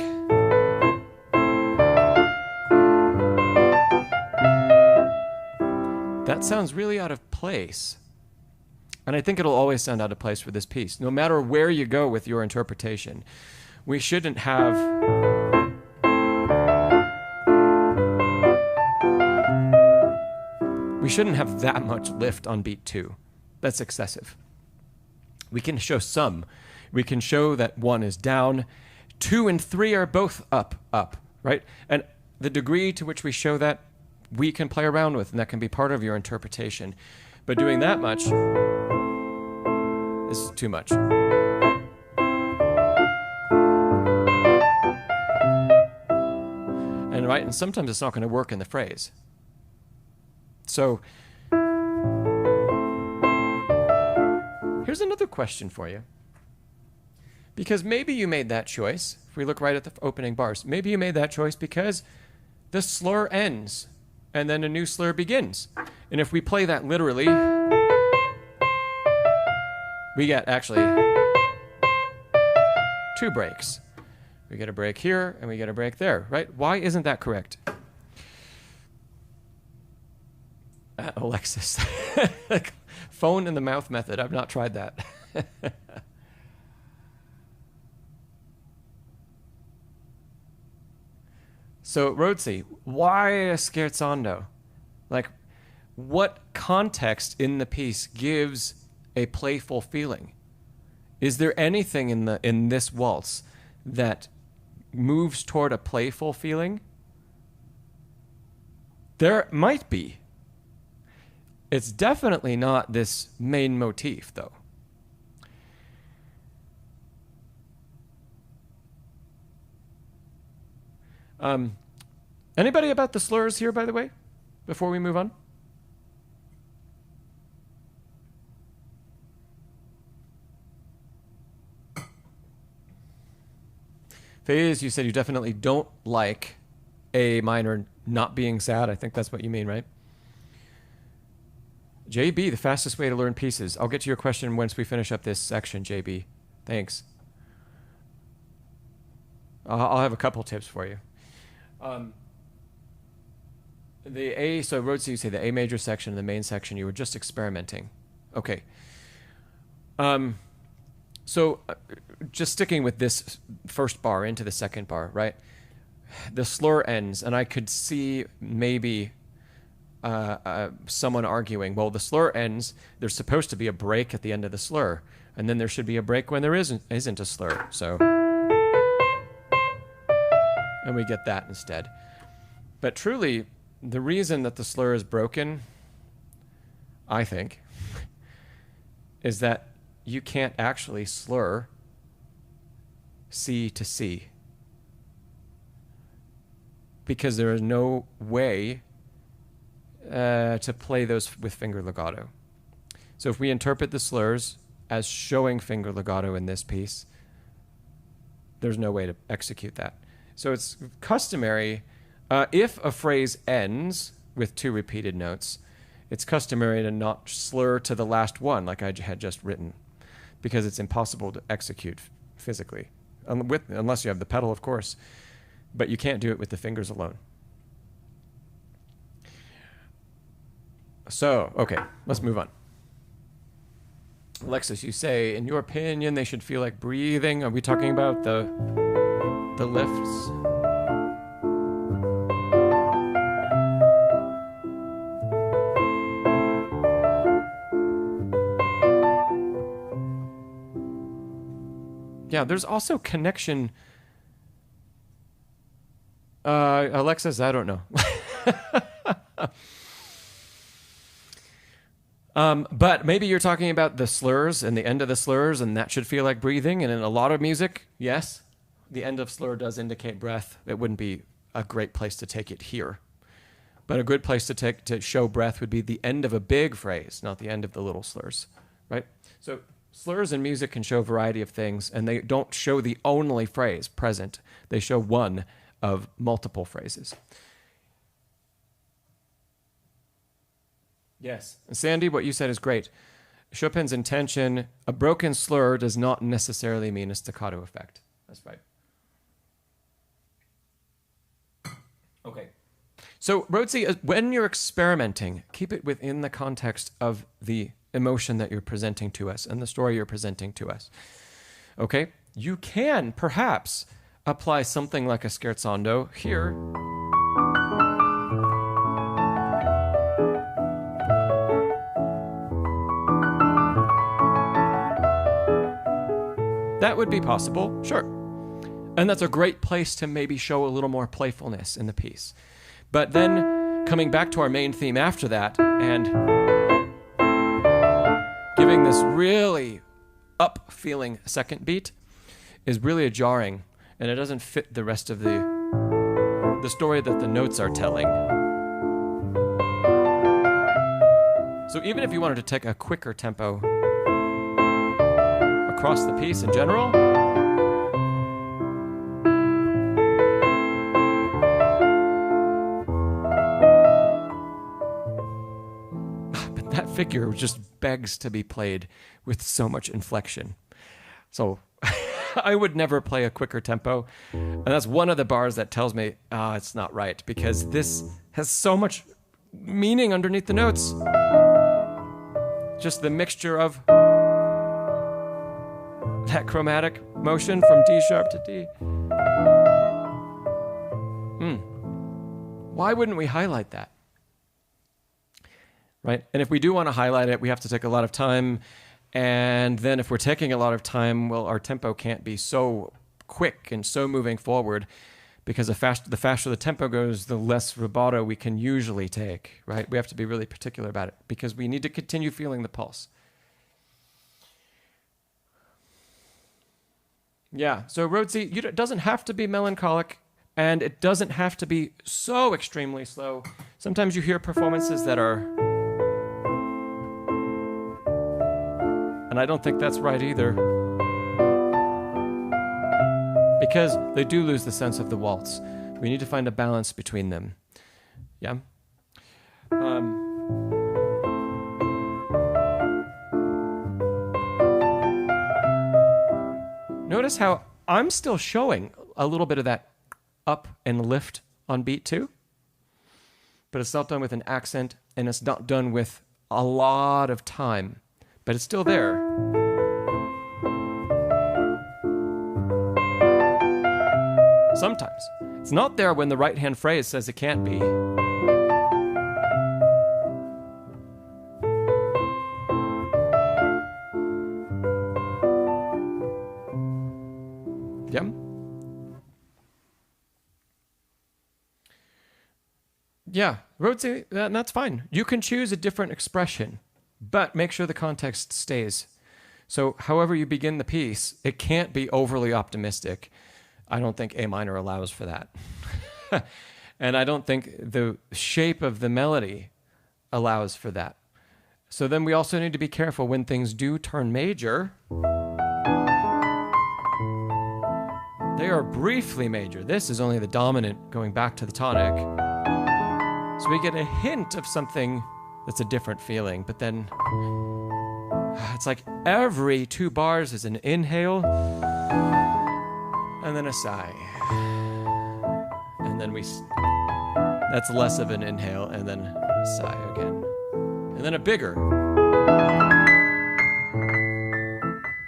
that, sounds really out of place. And I think it'll always sound out of place for this piece, no matter where you go with your interpretation. We shouldn't have that much lift on beat 2. That's excessive. We can show some. We can show that 1 is down, 2 and 3 are both up, right? And the degree to which we show that, we can play around with, and that can be part of your interpretation. But doing that much is too much. And sometimes it's not going to work in the phrase. So here's another question for you. Because maybe you made that choice. If we look right at the opening bars, maybe you made that choice because the slur ends and then a new slur begins. And if we play that literally, we get actually 2 breaks. We get a break here and we get a break there, right? Why isn't that correct? Alexis. Phone in the mouth method. I've not tried that. So, Rhodsey, why a scherzando? Like, what context in the piece gives a playful feeling? Is there anything in this waltz that moves toward a playful feeling? There might be. It's definitely not this main motif, though. Anybody about the slurs here, by the way, before we move on? Faze, you said you definitely don't like A minor not being sad. I think that's what you mean, right? JB, the fastest way to learn pieces. I'll get to your question once we finish up this section, JB. Thanks. I'll have a couple tips for you. The A, so Rhodsey, you say the A major section and the main section, you were just experimenting. Okay. So just sticking with this first bar into the second bar, right? The slur ends, and I could see maybe someone arguing, well, the slur ends, there's supposed to be a break at the end of the slur, and then there should be a break when there isn't a slur. So, and we get that instead. But truly, the reason that the slur is broken, I think, is that you can't actually slur C to C, because there is no way to play those with finger legato. So if we interpret the slurs as showing finger legato in this piece, there's no way to execute that. So it's customary, if a phrase ends with 2 repeated notes, it's customary to not slur to the last one like I had just written, because it's impossible to execute physically, unless you have the pedal, of course, but you can't do it with the fingers alone. So, okay, let's move on. Alexis, you say, in your opinion, they should feel like breathing. Are we talking about the lifts? Yeah, there's also connection. Alexis, I don't know. But maybe you're talking about the slurs and the end of the slurs, and that should feel like breathing. And in a lot of music, yes, the end of slur does indicate breath. It wouldn't be a great place to take it here. But a good place to show breath would be the end of a big phrase, not the end of the little slurs, right? So slurs in music can show a variety of things, and they don't show the only phrase present. They show one of multiple phrases. Yes. And Sandy, what you said is great. Chopin's intention, a broken slur does not necessarily mean a staccato effect. That's right. Okay. So, Rhodsey, when you're experimenting, keep it within the context of the emotion that you're presenting to us and the story you're presenting to us. Okay? You can perhaps apply something like a scherzando here. That would be possible, sure. And that's a great place to maybe show a little more playfulness in the piece. But then coming back to our main theme after that and giving this really up-feeling second beat is really jarring, and it doesn't fit the rest of the story that the notes are telling. So even if you wanted to take a quicker tempo across the piece in general, but that figure just begs to be played with so much inflection. So I would never play a quicker tempo, and that's one of the bars that tells me, it's not right, because this has so much meaning underneath the notes. Just the mixture of that chromatic motion from D sharp to D. Why wouldn't we highlight that? Right? And if we do want to highlight it, we have to take a lot of time. And then if we're taking a lot of time, well, our tempo can't be so quick and so moving forward, because the faster the tempo goes, the less rubato we can usually take, right? We have to be really particular about it because we need to continue feeling the pulse. Yeah, so Rhodsey, it doesn't have to be melancholic, and it doesn't have to be so extremely slow. Sometimes you hear performances that are... And I don't think that's right either, because they do lose the sense of the waltz. We need to find a balance between them. Yeah? Notice how I'm still showing a little bit of that up and lift on beat too. But it's not done with an accent, and it's not done with a lot of time, but it's still there. Sometimes. It's not there when the right-hand phrase says it can't be. Yep. Yeah, Rhodsey, that's fine. You can choose a different expression, but make sure the context stays. So however you begin the piece, it can't be overly optimistic. I don't think A minor allows for that. And I don't think the shape of the melody allows for that. So then we also need to be careful when things do turn major. They are briefly major. This is only the dominant going back to the tonic. So we get a hint of something that's a different feeling, but then it's like every 2 bars is an inhale and then a sigh. And then that's less of an inhale and then a sigh again. And then a bigger.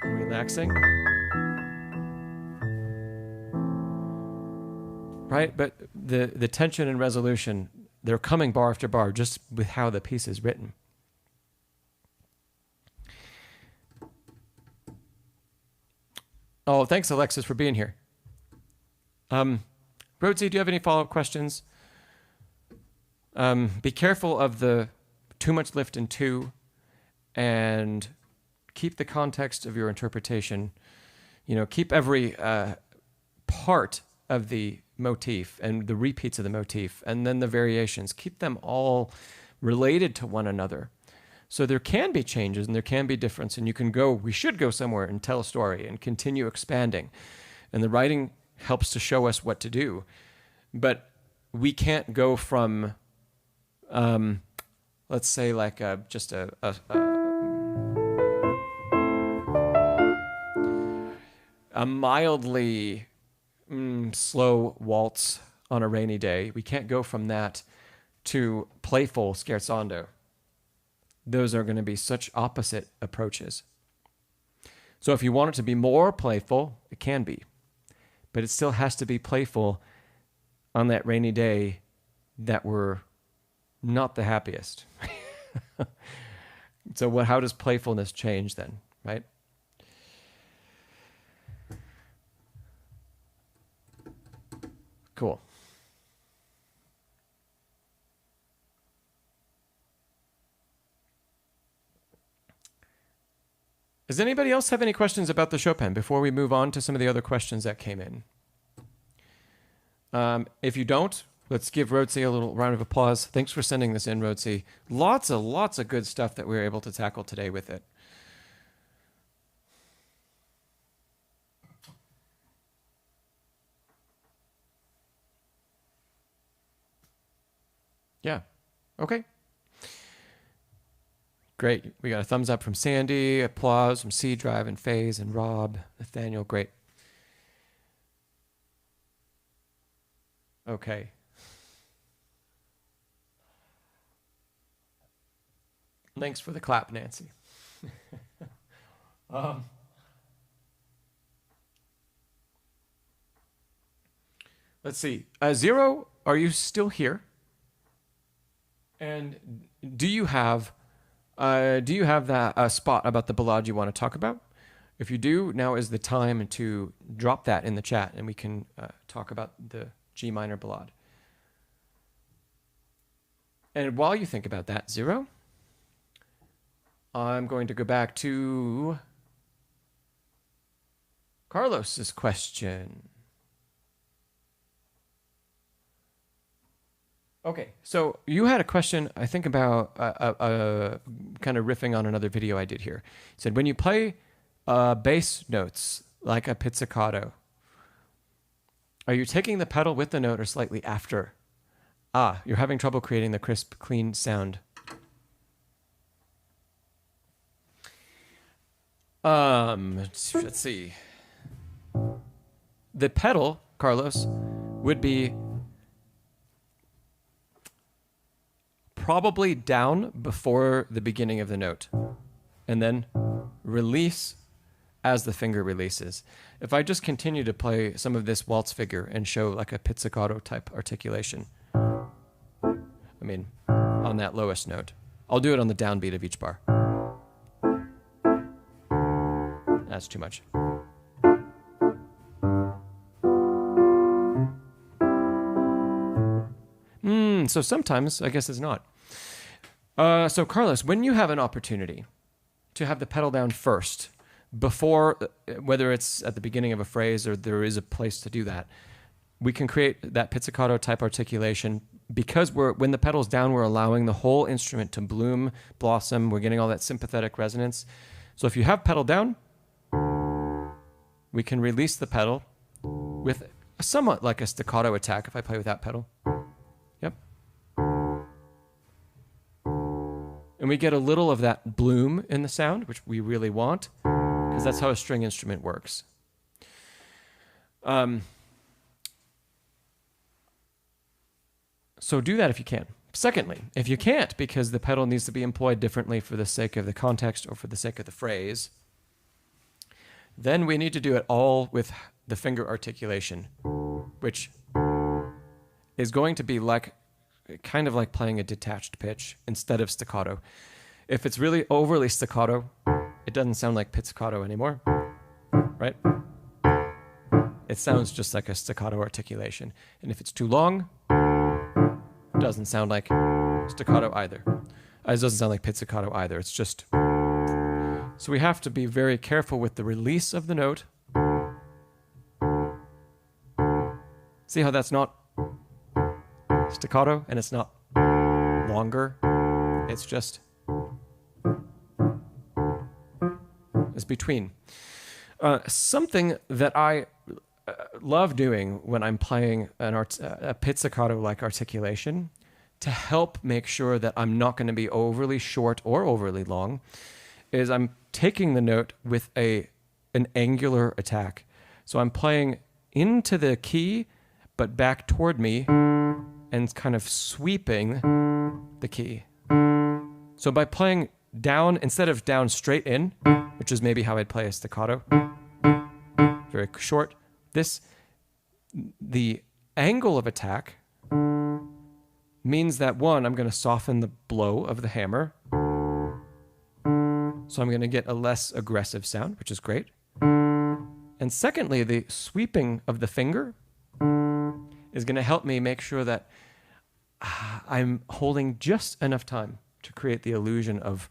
Relaxing. Right? But the tension and resolution, they're coming bar after bar just with how the piece is written. Oh, thanks, Alexis, for being here. Rhodsey, do you have any follow-up questions? Be careful of the too much lift in 2 and keep the context of your interpretation. You know, keep every part of the motif and the repeats of the motif and then the variations. Keep them all related to one another. So there can be changes and there can be difference, and we should go somewhere and tell a story and continue expanding. And the writing helps to show us what to do. But we can't go from, let's say like just a mildly slow waltz on a rainy day. We can't go from that to playful scherzando. Those are going to be such opposite approaches. So if you want it to be more playful, it can be. But it still has to be playful on that rainy day that we're not the happiest. So how does playfulness change then, right? Cool. Does anybody else have any questions about the Chopin before we move on to some of the other questions that came in? If you don't, let's give Rhodsey a little round of applause. Thanks for sending this in, Rhodsey. Lots of good stuff that we were able to tackle today with it. Yeah. Okay. Great. We got a thumbs up from Sandy, applause from C Drive and Faze and Rob, Nathaniel. Great. Okay. Thanks for the clap, Nancy. Let's see. Zero, are you still here? And do you have that spot about the ballade you want to talk about? If you do, now is the time to drop that in the chat, and we can talk about the G minor ballade. And while you think about that, Zero, I'm going to go back to Carlos's question. Okay, so you had a question, I think, about kind of riffing on another video I did here. It said, when you play bass notes like a pizzicato, are you taking the pedal with the note or slightly after? You're having trouble creating the crisp, clean sound. Let's see. The pedal Carlos, would be probably down before the beginning of the note, and then release as the finger releases. If I just continue to play some of this waltz figure and show like a pizzicato type articulation, I mean, on that lowest note, I'll do it on the downbeat of each bar. That's too much. So sometimes, I guess it's not. So Carlos, when you have an opportunity to have the pedal down first, before, whether it's at the beginning of a phrase or there is a place to do that, we can create that pizzicato type articulation because when the pedal's down, we're allowing the whole instrument to bloom, blossom. We're getting all that sympathetic resonance. So if you have pedal down, we can release the pedal with somewhat like a staccato attack if I play without pedal. Yep. And we get a little of that bloom in the sound, which we really want, because that's how a string instrument works. So do that if you can. Secondly, if you can't, because the pedal needs to be employed differently for the sake of the context or for the sake of the phrase, then we need to do it all with the finger articulation, which is going to be like, kind of like playing a detached pitch instead of staccato. If it's really overly staccato, it doesn't sound like pizzicato anymore, right? It sounds just like a staccato articulation. And if it's too long, it doesn't sound like staccato either. It doesn't sound like pizzicato either. It's just... So we have to be very careful with the release of the note. See how that's not staccato and it's not longer? It's just... It's between. Something that I love doing when I'm playing a pizzicato-like articulation to help make sure that I'm not going to be overly short or overly long is I'm taking the note with an angular attack. So I'm playing into the key, but back toward me and kind of sweeping the key. So by playing down, instead of down straight in, which is maybe how I'd play a staccato, very short, the angle of attack means that one, I'm going to soften the blow of the hammer. So I'm going to get a less aggressive sound, which is great. And secondly, the sweeping of the finger is going to help me make sure that I'm holding just enough time to create the illusion of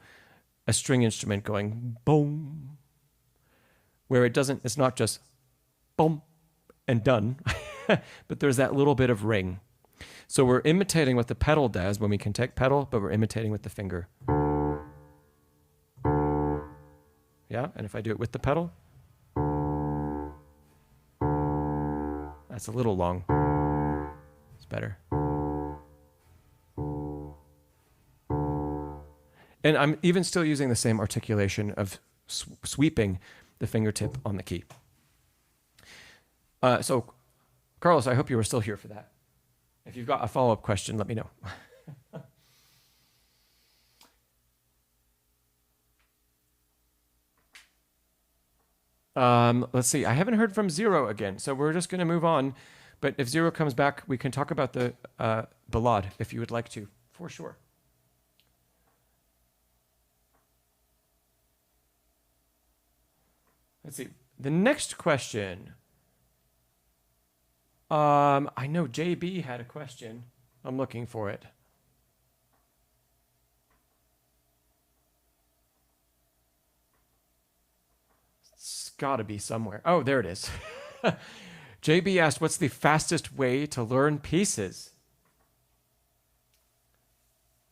a string instrument going boom, where it's not just boom and done, but there's that little bit of ring. So we're imitating what the pedal does when we can take pedal, but we're imitating with the finger. Yeah, and if I do it with the pedal, that's a little long. It's better. And I'm even still using the same articulation of sweeping the fingertip on the key. So, Carlos, I hope you were still here for that. If you've got a follow-up question, let me know. Let's see. I haven't heard from Zero again, so we're just going to move on. But if Zero comes back, we can talk about the ballade, if you would like to, for sure. Let's see. The next question. I know JB had a question. I'm looking for it. It's got to be somewhere. Oh, there it is. JB asked, what's the fastest way to learn pieces?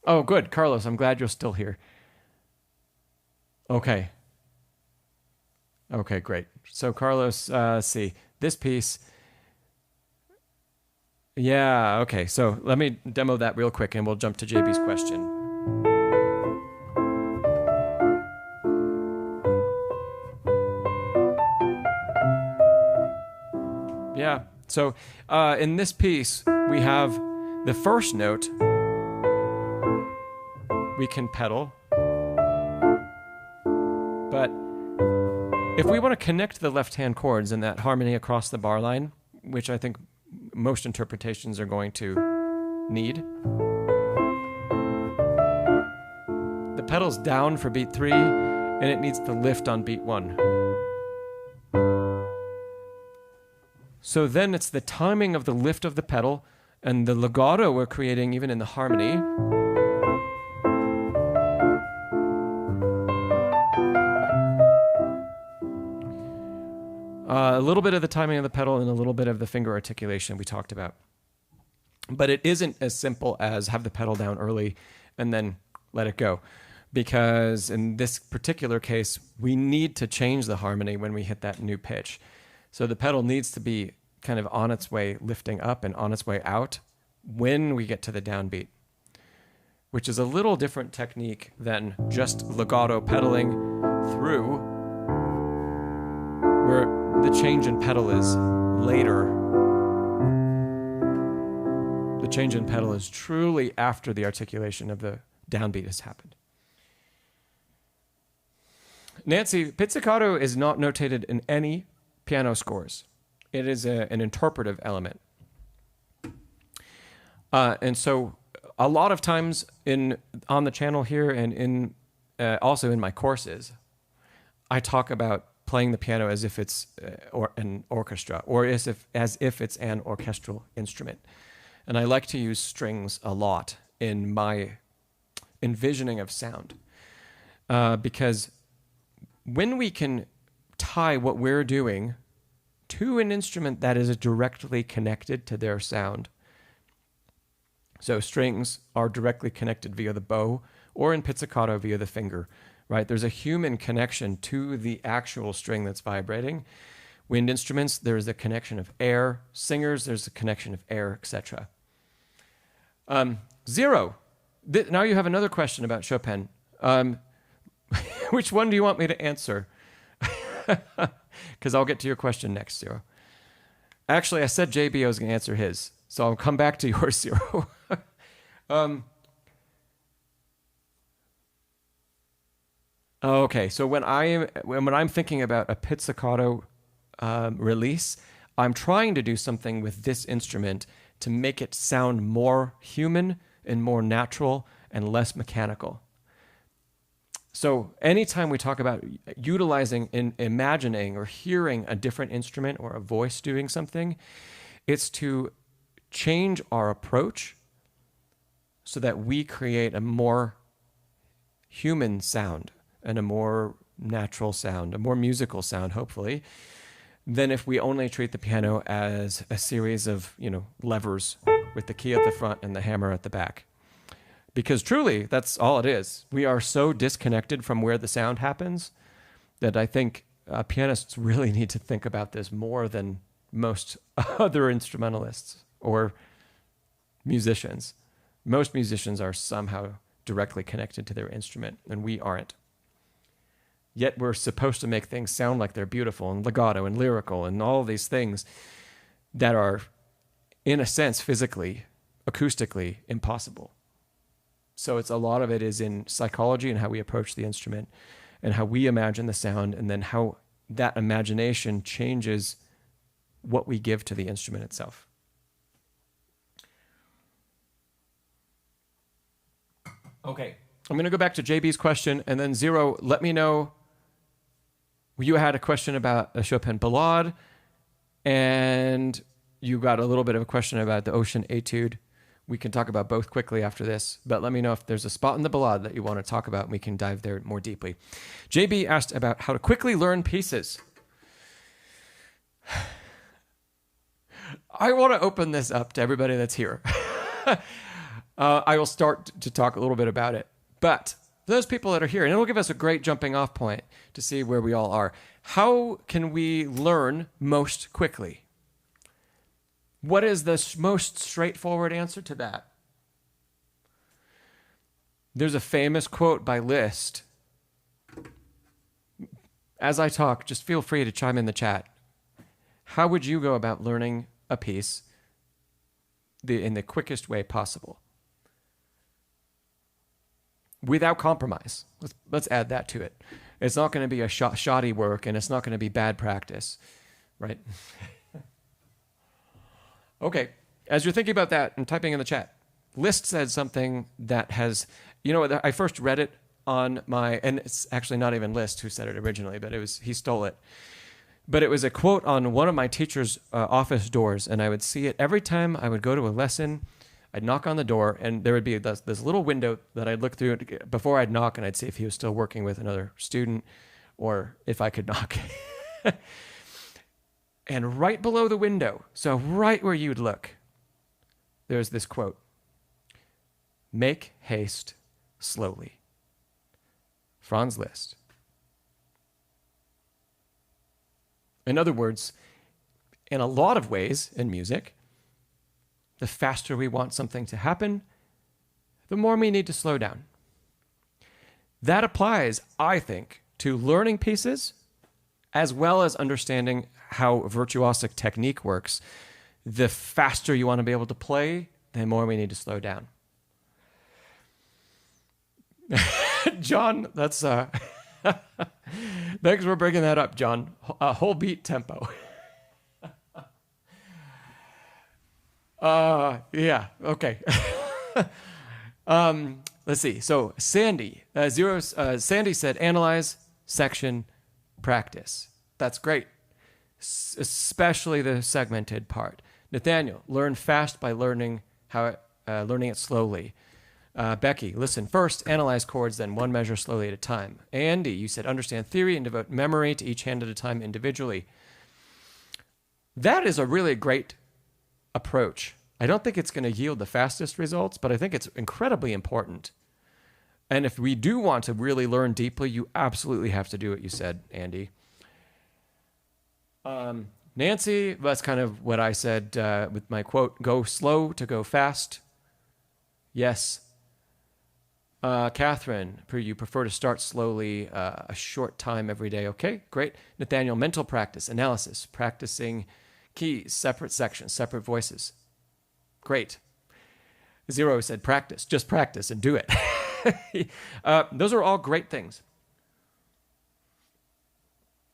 Oh, good. Carlos, I'm glad you're still here. Okay. Okay, great. So, Carlos, let's see. This piece... Yeah, okay. So let me demo that real quick and we'll jump to JB's question. Yeah, So in this piece, we have the first note we can pedal. But if we want to connect the left-hand chords in that harmony across the bar line, which I think most interpretations are going to need, the pedal's down for beat 3, and it needs to lift on beat 1. So then it's the timing of the lift of the pedal and the legato we're creating even in the harmony. A little bit of the timing of the pedal and a little bit of the finger articulation we talked about. But it isn't as simple as have the pedal down early and then let it go. Because in this particular case, we need to change the harmony when we hit that new pitch. So the pedal needs to be kind of on its way lifting up and on its way out when we get to the downbeat, which is a little different technique than just legato pedaling through, where the change in pedal is later. The change in pedal is truly after the articulation of the downbeat has happened. Nancy, pizzicato is not notated in any piano scores. It is an interpretive element. And so a lot of times on the channel here and also in my courses, I talk about playing the piano as if it's an orchestra or as if it's an orchestral instrument. And I like to use strings a lot in my envisioning of sound because when we can tie what we're doing to an instrument that is directly connected to their sound. So strings are directly connected via the bow or in pizzicato via the finger, right? There's a human connection to the actual string that's vibrating. Wind instruments, there's a connection of air. Singers, there's a connection of air, etc. Zero. Now you have another question about Chopin. Which one do you want me to answer? Because I'll get to your question next, Zero. Actually, I said JB was going to answer his, so I'll come back to yours, Zero. Okay, so when I'm thinking about a pizzicato release, I'm trying to do something with this instrument to make it sound more human and more natural and less mechanical. So anytime we talk about utilizing and imagining or hearing a different instrument or a voice doing something, it's to change our approach so that we create a more human sound and a more natural sound, a more musical sound, hopefully, than if we only treat the piano as a series of, levers with the key at the front and the hammer at the back. Because truly, that's all it is. We are so disconnected from where the sound happens that I think pianists really need to think about this more than most other instrumentalists or musicians. Most musicians are somehow directly connected to their instrument, and we aren't. Yet we're supposed to make things sound like they're beautiful and legato and lyrical and all these things that are, in a sense, physically, acoustically impossible. So a lot of it is in psychology and how we approach the instrument and how we imagine the sound and then how that imagination changes what we give to the instrument itself. Okay, I'm going to go back to JB's question and then Zero, let me know. You had a question about a Chopin Ballade and you got a little bit of a question about the Ocean Etude. We can talk about both quickly after this, but let me know if there's a spot in the ballade that you want to talk about and we can dive there more deeply. JB asked about how to quickly learn pieces. I want to open this up to everybody that's here. I will start to talk a little bit about it, but those people that are here, and it'll give us a great jumping off point to see where we all are. How can we learn most quickly? What is the most straightforward answer to that? There's a famous quote by Liszt. As I talk, just feel free to chime in the chat. How would you go about learning a piece in the quickest way possible, without compromise. Let's add that to it. It's not going to be a shoddy work, and it's not going to be bad practice, right? Okay, as you're thinking about that and typing in the chat, Liszt said something that has, I first read it on and it's actually not even Liszt who said it originally, but he stole it. But it was a quote on one of my teacher's office doors, and I would see it every time I would go to a lesson. I'd knock on the door, and there would be this little window that I'd look through before I'd knock, and I'd see if he was still working with another student or if I could knock. And right below the window, so right where you'd look, there's this quote: "Make haste slowly." Franz Liszt. In other words, in a lot of ways in music, the faster we want something to happen, the more we need to slow down. That applies, I think, to learning pieces as well as understanding how virtuosic technique works. The faster you want to be able to play, the more we need to slow down. John, that's thanks for bringing that up, John. Whole beat tempo. Yeah, okay. Let's see. So Sandy, Sandy said, analyze, section, practice. That's great, especially the segmented part. Nathaniel, learn fast by learning it slowly. Becky, listen first, analyze chords, then one measure slowly at a time. Andy, you said understand theory and devote memory to each hand at a time individually. That is a really great approach. I don't think it's going to yield the fastest results, but I think it's incredibly important. And if we do want to really learn deeply, you absolutely have to do what you said, Andy. Nancy, that's kind of what I said with my quote, go slow to go fast. Yes. Catherine, you prefer to start slowly, a short time every day. Okay, great. Nathaniel, mental practice, analysis, practicing keys, separate sections, separate voices. Great. Zero said practice, just practice and do it. Those are all great things.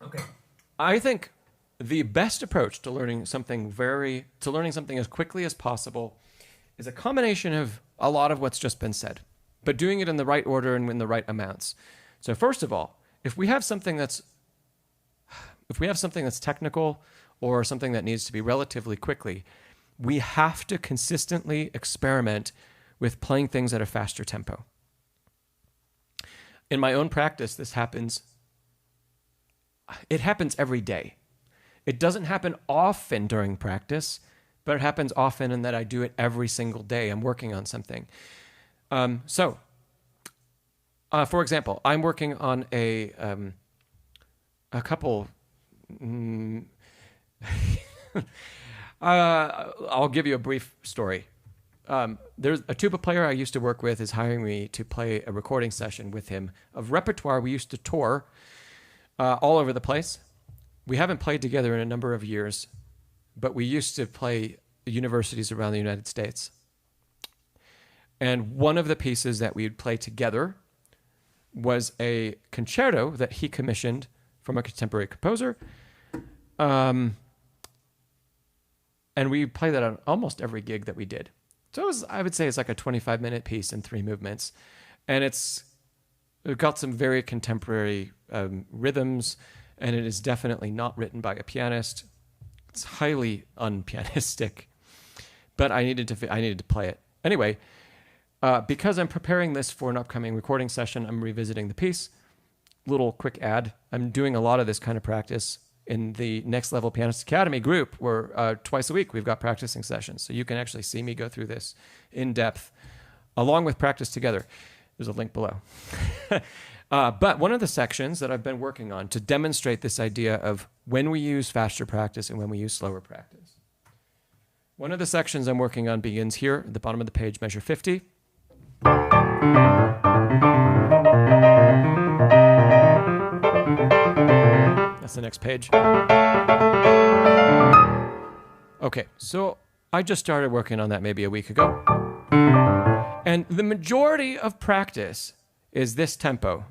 Okay. I think the best approach to learning something as quickly as possible is a combination of a lot of what's just been said, but doing it in the right order and in the right amounts. So first of all, if we have something that's technical or something that needs to be relatively quickly, we have to consistently experiment with playing things at a faster tempo. In my own practice, this happens. It happens every day. It doesn't happen often during practice, but it happens often in that I do it every single day. I'm working on something. For example, I'm working on a couple. I'll give you a brief story. There's a tuba player I used to work with is hiring me to play a recording session with him of repertoire we used to tour all over the place. We haven't played together in a number of years, but we used to play universities around the United States. And one of the pieces that we would play together was a concerto that he commissioned from a contemporary composer. And we played that on almost every gig that we did. So I would say it's like a 25-minute piece in 3 movements. And it's got some very contemporary rhythms, and it is definitely not written by a pianist. It's highly unpianistic, but I needed to play it. Anyway, because I'm preparing this for an upcoming recording session, I'm revisiting the piece. Little quick ad. I'm doing a lot of this kind of practice in the Next Level Pianist Academy group, where twice a week we've got practicing sessions. So you can actually see me go through this in depth, along with practice together. There's a link below. But one of the sections that I've been working on to demonstrate this idea of when we use faster practice and when we use slower practice. One of the sections I'm working on begins here at the bottom of the page, measure 50. That's the next page. Okay, Okay, so I just started working on that maybe a week ago. And the majority of practice is this tempo.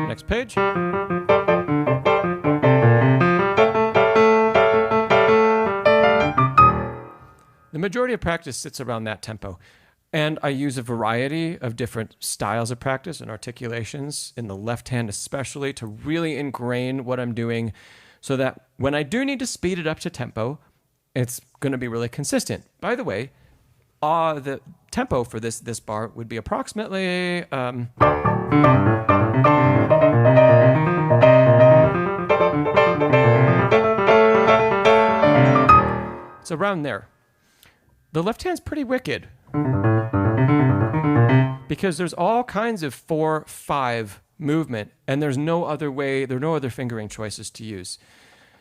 Next page. The majority of practice sits around that tempo. And I use a variety of different styles of practice and articulations in the left hand especially to really ingrain what I'm doing so that when I do need to speed it up to tempo, it's going to be really consistent. By the way, the tempo for this bar would be approximately... it's around there. The left hand's pretty wicked because there's all kinds of 4/5 movement, and there's no other way, there are no other fingering choices to use.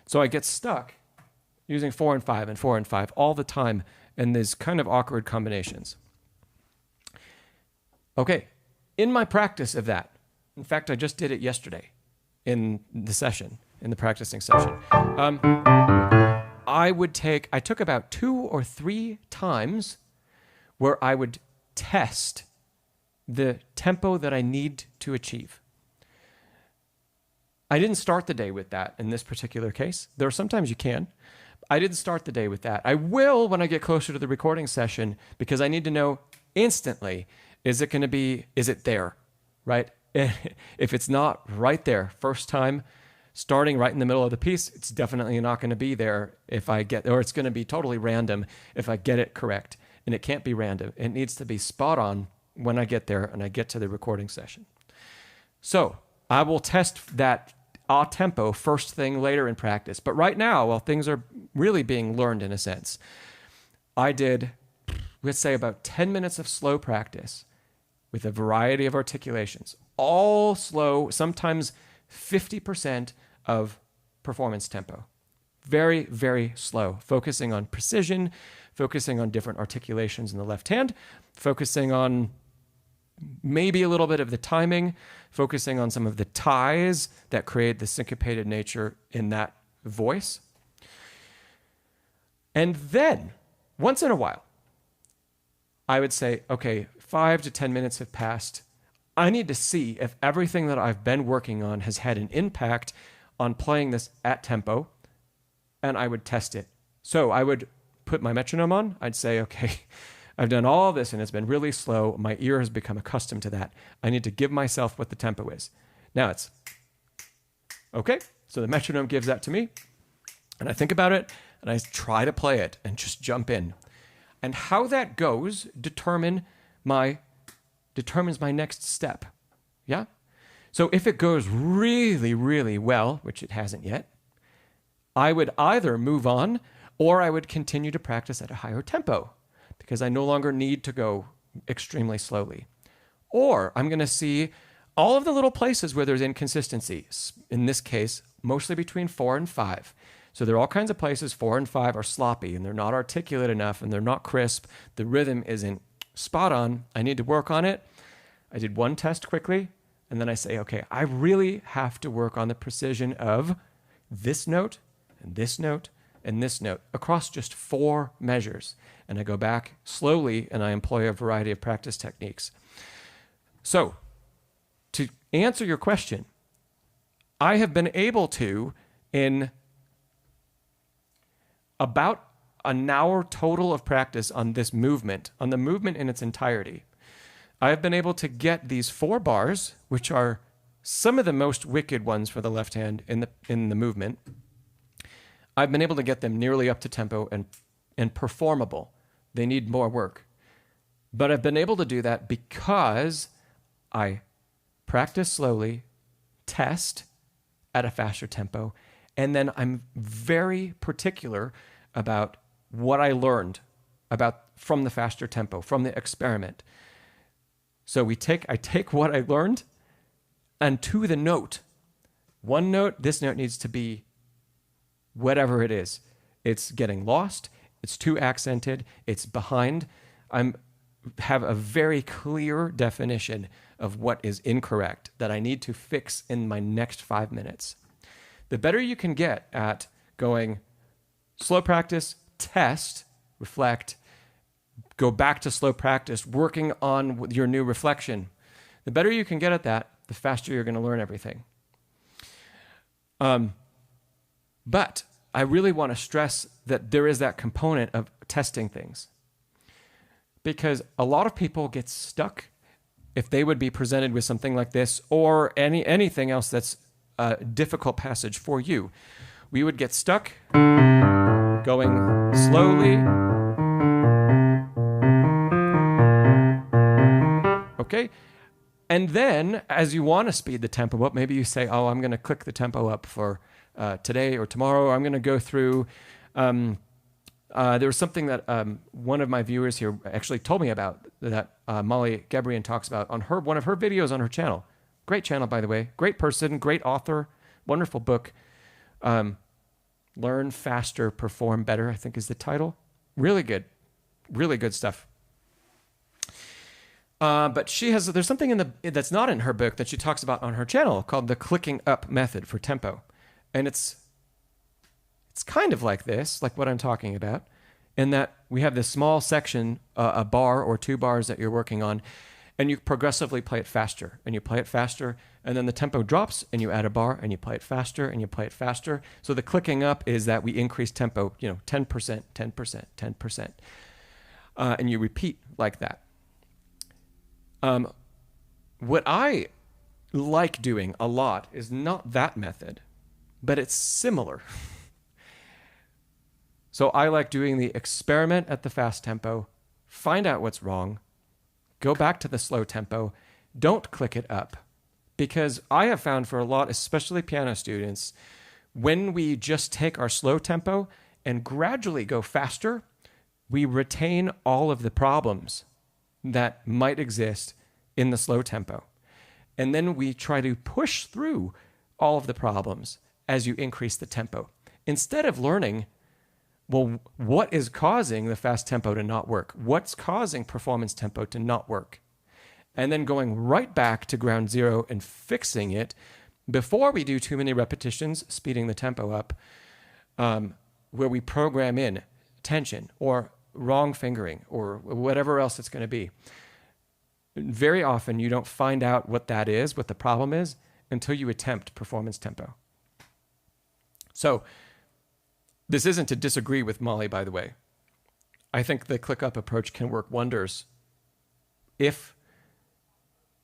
So I get stuck using 4 and 5 and 4 and 5 all the time, and these kind of awkward combinations. Okay, in my practice of that, in fact, I just did it yesterday in the session, in the practicing session. I took about 2 or 3 times where I would test the tempo that I need to achieve. I didn't start the day with that in this particular case. There are sometimes you can. I didn't start the day with that. I will when I get closer to the recording session because I need to know instantly, is it there, right? If it's not right there first time, starting right in the middle of the piece, it's definitely not going to be there or it's going to be totally random if I get it correct. And it can't be random. It needs to be spot on when I get there and I get to the recording session. So I will test that a tempo first thing later in practice. But right now, while things are really being learned in a sense, I did, let's say, about 10 minutes of slow practice with a variety of articulations, all slow, sometimes 50% of performance tempo. Very, very slow, focusing on precision, focusing on different articulations in the left hand, focusing on maybe a little bit of the timing, focusing on some of the ties that create the syncopated nature in that voice. And then, once in a while, I would say, okay, 5 to 10 minutes have passed. I need to see if everything that I've been working on has had an impact on playing this at tempo, and I would test it. So I would put my metronome on. I'd say, okay, I've done all this and it's been really slow. My ear has become accustomed to that. I need to give myself what the tempo is. Now it's, okay, so the metronome gives that to me, and I think about it, and I try to play it and just jump in. And how that goes determines my next step. Yeah? So if it goes really, really well, which it hasn't yet, I would either move on or I would continue to practice at a higher tempo because I no longer need to go extremely slowly. Or I'm going to see all of the little places where there's inconsistency. In this case, mostly between 4 and 5. So there are all kinds of places 4 and 5 are sloppy and they're not articulate enough and they're not crisp. The rhythm isn't spot on. I need to work on it. I did one test quickly, and then I say, okay, I really have to work on the precision of this note and this note and this note across just 4 measures. And I go back slowly and I employ a variety of practice techniques. So to answer your question, I have been able to, in about an hour total of practice on this movement, on the movement in its entirety, I have been able to get these 4 bars, which are some of the most wicked ones for the left hand in the movement. I've been able to get them nearly up to tempo and performable. They need more work. But I've been able to do that because I practice slowly, test at a faster tempo, and then I'm very particular about what I learned from the faster tempo, from the experiment. So I take what I learned, and to the note, one note, this note needs to be whatever it is. It's getting lost, it's too accented, it's behind. I have a very clear definition of what is incorrect that I need to fix in my next 5 minutes. The better you can get at going slow practice, test, reflect, go back to slow practice, working on your new reflection. The better you can get at that, the faster you're going to learn everything. But I really want to stress that there is that component of testing things. Because a lot of people get stuck if they would be presented with something like this or anything else that's a difficult passage for you. We would get stuck going slowly. Okay? And then, as you want to speed the tempo up, maybe you say, oh, I'm going to click the tempo up for today or tomorrow. Or I'm going to go through... there was something that one of my viewers here actually told me about that Molly Gabrian talks about on one of her videos on her channel. Great channel, by the way. Great person, great author, wonderful book. Learn Faster, Perform Better, I think is the title. Really good stuff. But there's something that's not in her book that she talks about on her channel called the clicking up method for tempo. And it's kind of like this, like what I'm talking about, in that we have this small section, a bar or 2 bars that you're working on, and you progressively play it faster, and you play it faster, and then the tempo drops, and you add a bar, and you play it faster, and you play it faster. So the clicking up is that we increase tempo, 10%, 10%, 10%, and you repeat like that. What I like doing a lot is not that method, but it's similar. So I like doing the experiment at the fast tempo, find out what's wrong, go back to the slow tempo, don't click it up. Because I have found for a lot, especially piano students, when we just take our slow tempo and gradually go faster, we retain all of the problems that might exist in the slow tempo. And then we try to push through all of the problems as you increase the tempo. Instead of learning, well, what is causing the fast tempo to not work? What's causing performance tempo to not work? And then going right back to ground zero and fixing it before we do too many repetitions, speeding the tempo up, where we program in tension or wrong fingering or whatever else it's going to be. Very often you don't find out what that is, what the problem is, until you attempt performance tempo. So this isn't to disagree with Molly, by the way. I think the click-up approach can work wonders if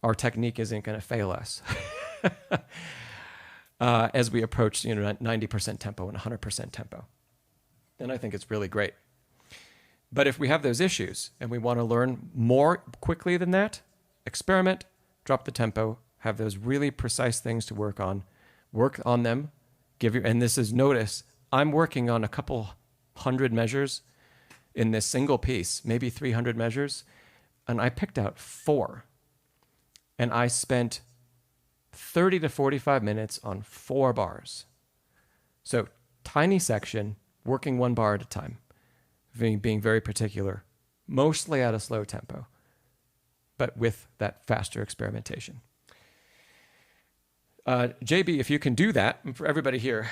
our technique isn't going to fail us as we approach 90% tempo and 100% tempo. Then I think it's really great. But if we have those issues and we want to learn more quickly than that, experiment, drop the tempo, have those really precise things to work on them, and this is, notice, I'm working on a couple hundred measures in this single piece, maybe 300 measures, and I picked out 4. And I spent 30 to 45 minutes on 4 bars. So tiny section, working 1 bar at a time, being very particular, mostly at a slow tempo, but with that faster experimentation. JB, if you can do that, and for everybody here,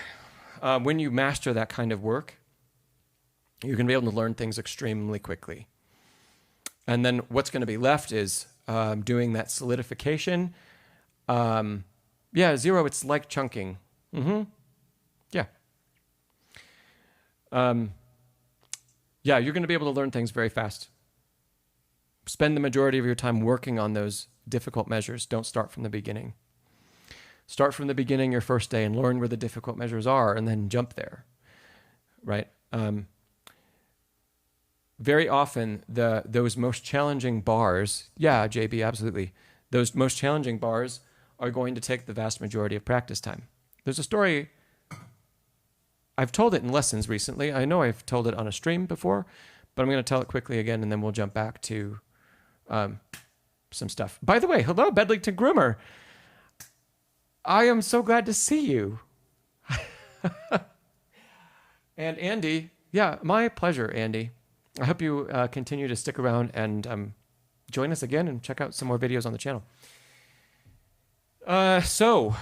when you master that kind of work, you're going to be able to learn things extremely quickly. And then what's going to be left is doing that solidification. Zero, it's like chunking. Yeah. You're going to be able to learn things very fast. Spend the majority of your time working on those difficult measures. Don't start from the beginning. Start from the beginning your first day and learn where the difficult measures are and then jump there, right? Very often, those most challenging bars, yeah, JB, absolutely. Those most challenging bars are going to take the vast majority of practice time. There's a story, I've told it in lessons recently. I know I've told it on a stream before, but I'm going to tell it quickly again, and then we'll jump back to some stuff. By the way, hello, Bedlington Groomer. I am so glad to see you. And Andy, yeah, my pleasure, Andy. I hope you continue to stick around and join us again and check out some more videos on the channel. So,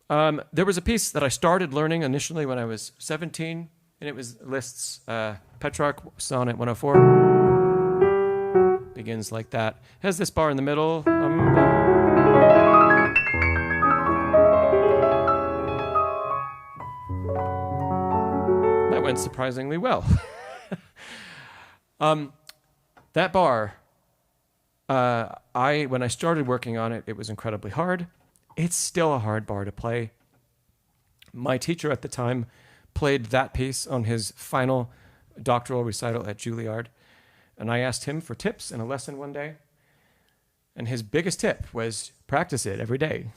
there was a piece that I started learning initially when I was 17, and it was Liszt's Petrarch Sonnet 104. Begins like that. Has this bar in the middle. That went surprisingly well. That bar, when I started working on it, it was incredibly hard. It's still a hard bar to play. My teacher at the time played that piece on his final doctoral recital at Juilliard, and I asked him for tips in a lesson one day, and his biggest tip was practice it every day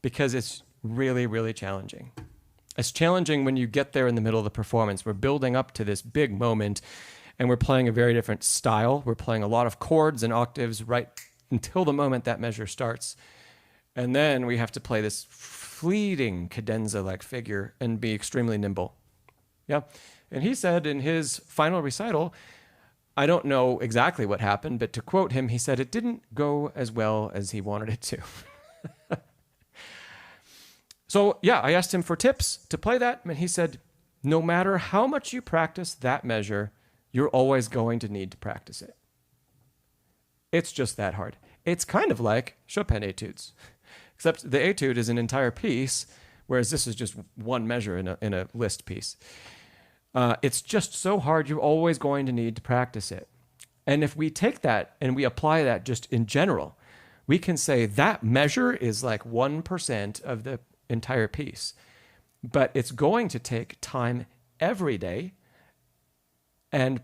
because it's really, really challenging. It's challenging when you get there in the middle of the performance. We're building up to this big moment, and we're playing a very different style. We're playing a lot of chords and octaves right until the moment that measure starts. And then we have to play this fleeting cadenza-like figure and be extremely nimble. Yeah. And he said in his final recital, I don't know exactly what happened, but to quote him, he said, it didn't go as well as he wanted it to. So yeah, I asked him for tips to play that, and he said, no matter how much you practice that measure, you're always going to need to practice it. It's just that hard. It's kind of like Chopin etudes, except the etude is an entire piece, whereas this is just one measure in a Liszt piece. It's just so hard, you're always going to need to practice it. And if we take that and we apply that just in general, we can say that measure is like 1% of the entire piece. But it's going to take time every day and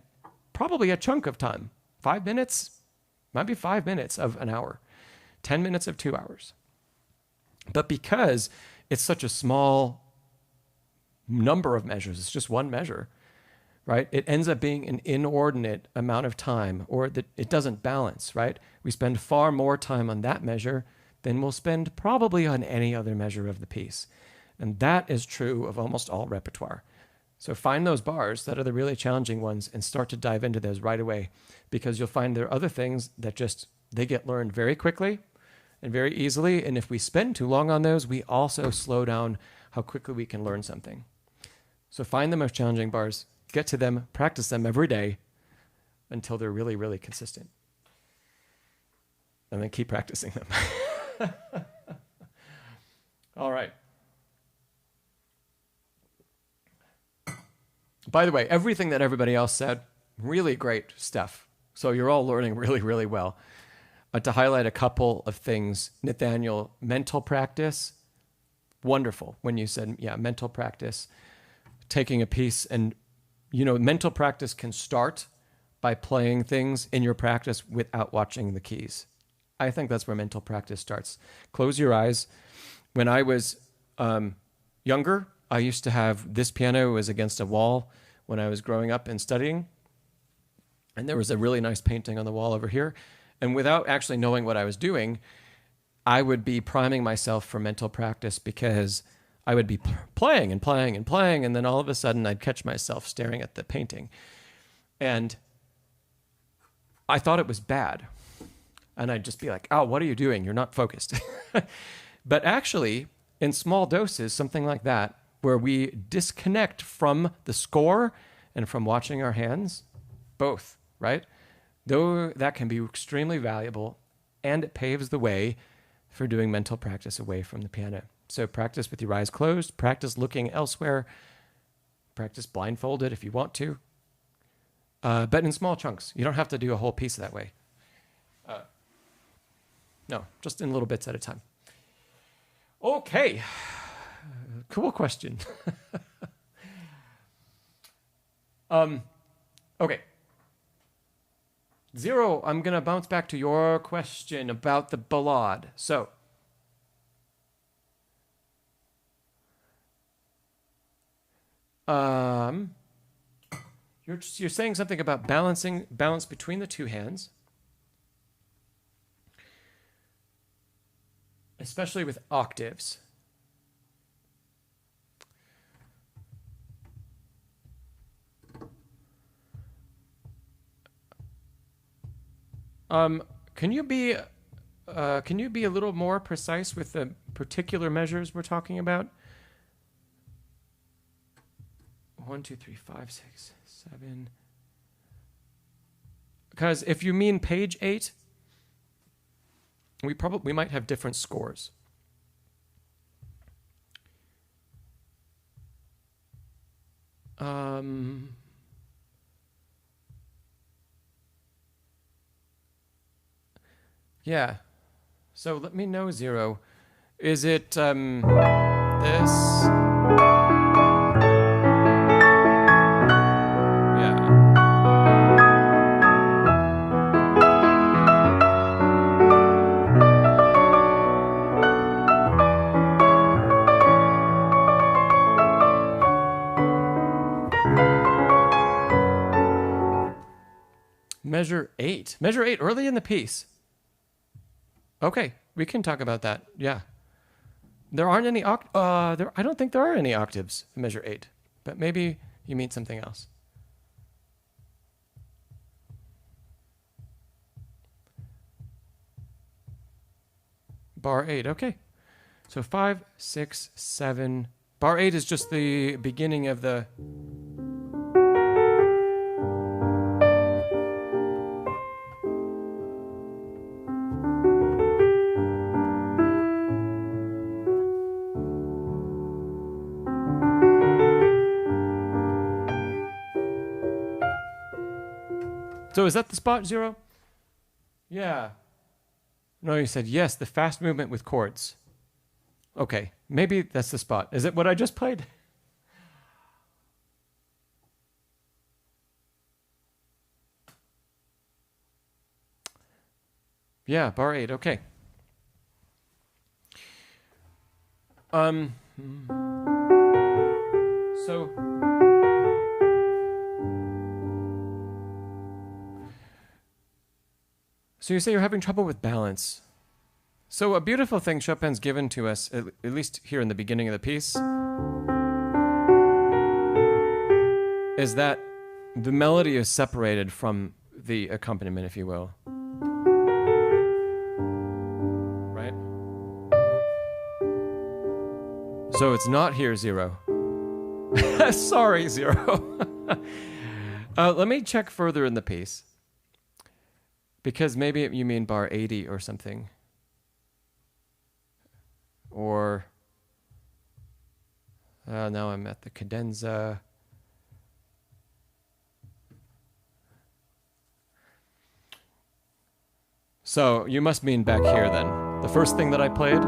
probably a chunk of time. 5 minutes, might be 5 minutes of an hour, 10 minutes of 2 hours. But because it's such a small number of measures, it's just one measure, right? It ends up being an inordinate amount of time, or that it doesn't balance, right? We spend far more time on that measure than we'll spend probably on any other measure of the piece. And that is true of almost all repertoire. So find those bars that are the really challenging ones and start to dive into those right away, because you'll find there are other things that they get learned very quickly and very easily. And if we spend too long on those, we also slow down how quickly we can learn something. So find the most challenging bars, get to them, practice them every day until they're really, really consistent. And then keep practicing them. All right. By the way, everything that everybody else said, really great stuff. So you're all learning really, really well. To highlight a couple of things, Nathaniel, mental practice, wonderful. When you said, yeah, mental practice, taking a piece and, mental practice can start by playing things in your practice without watching the keys. I think that's where mental practice starts. Close your eyes. When I was younger, I used to have this piano was against a wall when I was growing up and studying. And there was a really nice painting on the wall over here. And without actually knowing what I was doing, I would be priming myself for mental practice, because I would be playing and playing and playing, and then all of a sudden I'd catch myself staring at the painting. And I thought it was bad. And I'd just be like, oh, what are you doing? You're not focused. But actually, in small doses, something like that, where we disconnect from the score and from watching our hands, both, right? Though that can be extremely valuable, and it paves the way for doing mental practice away from the piano. So practice with your eyes closed, practice looking elsewhere, practice blindfolded if you want to, but in small chunks. You don't have to do a whole piece that way. No, just in little bits at a time. Okay, cool question. Okay. Zero, I'm going to bounce back to your question about the ballade. So, you're saying something about balance between the two hands, especially with octaves. Can you be can you be a little more precise with the particular measures we're talking about? 1, 2, 3, 5, 6, 7. Because if you mean page 8, we might have different scores. Yeah. So let me know, Zero. Is it this? Measure 8. Measure 8 early in the piece. Okay, we can talk about that. Yeah. There aren't any I don't think there are any octaves in measure 8, but maybe you mean something else. Bar 8. Okay. So 5, 6, 7. Bar 8 is just the beginning of the So is that the spot, Zero? Yeah. No, you said yes, the fast movement with chords. Okay, maybe that's the spot. Is it what I just played? Yeah, bar 8, okay. So you say you're having trouble with balance. So a beautiful thing Chopin's given to us, at least here in the beginning of the piece, is that the melody is separated from the accompaniment, if you will. Right? So it's not here, Zero. Sorry, Zero. Let me check further in the piece. Because maybe you mean bar 80 or something. Or, now I'm at the cadenza. So you must mean back here then. The first thing that I played.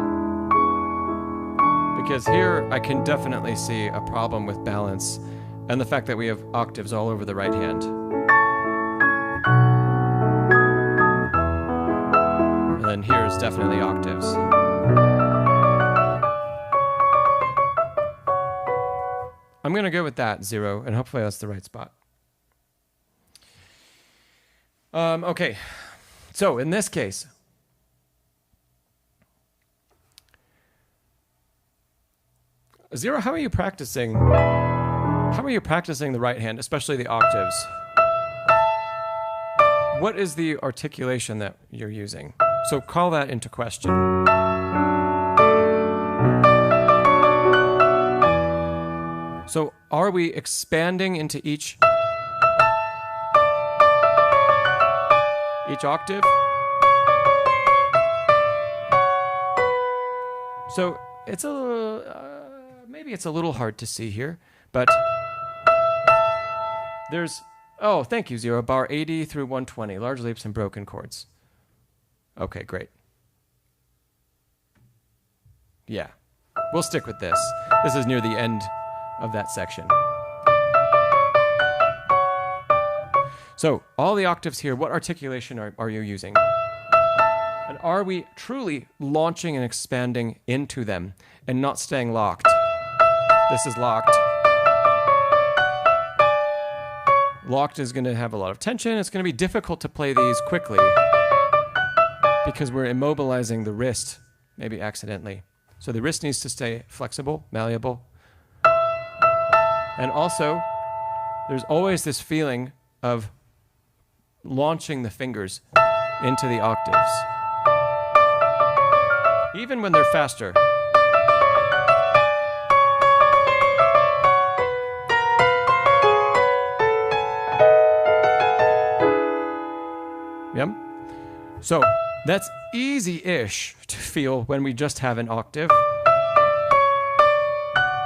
Because here I can definitely see a problem with balance and the fact that we have octaves all over the right hand. And then here's definitely octaves. I'm going to go with that, Zero, and hopefully that's the right spot. Okay, so in this case, Zero, how are you practicing? How are you practicing the right hand, especially the octaves? What is the articulation that you're using? So call that into question. So are we expanding into each octave? So it's maybe it's a little hard to see here, but there's, oh, thank you, Zero, bar 80 through 120, large leaps and broken chords. Okay, great. Yeah, we'll stick with this. This is near the end of that section. So, all the octaves here, what articulation are you using? And are we truly launching and expanding into them and not staying locked? This is locked. Locked is going to have a lot of tension. It's going to be difficult to play these quickly because we're immobilizing the wrist, maybe accidentally. So the wrist needs to stay flexible, malleable. And also, there's always this feeling of launching the fingers into the octaves. even when they're faster. Yep. So that's easy-ish to feel when we just have an octave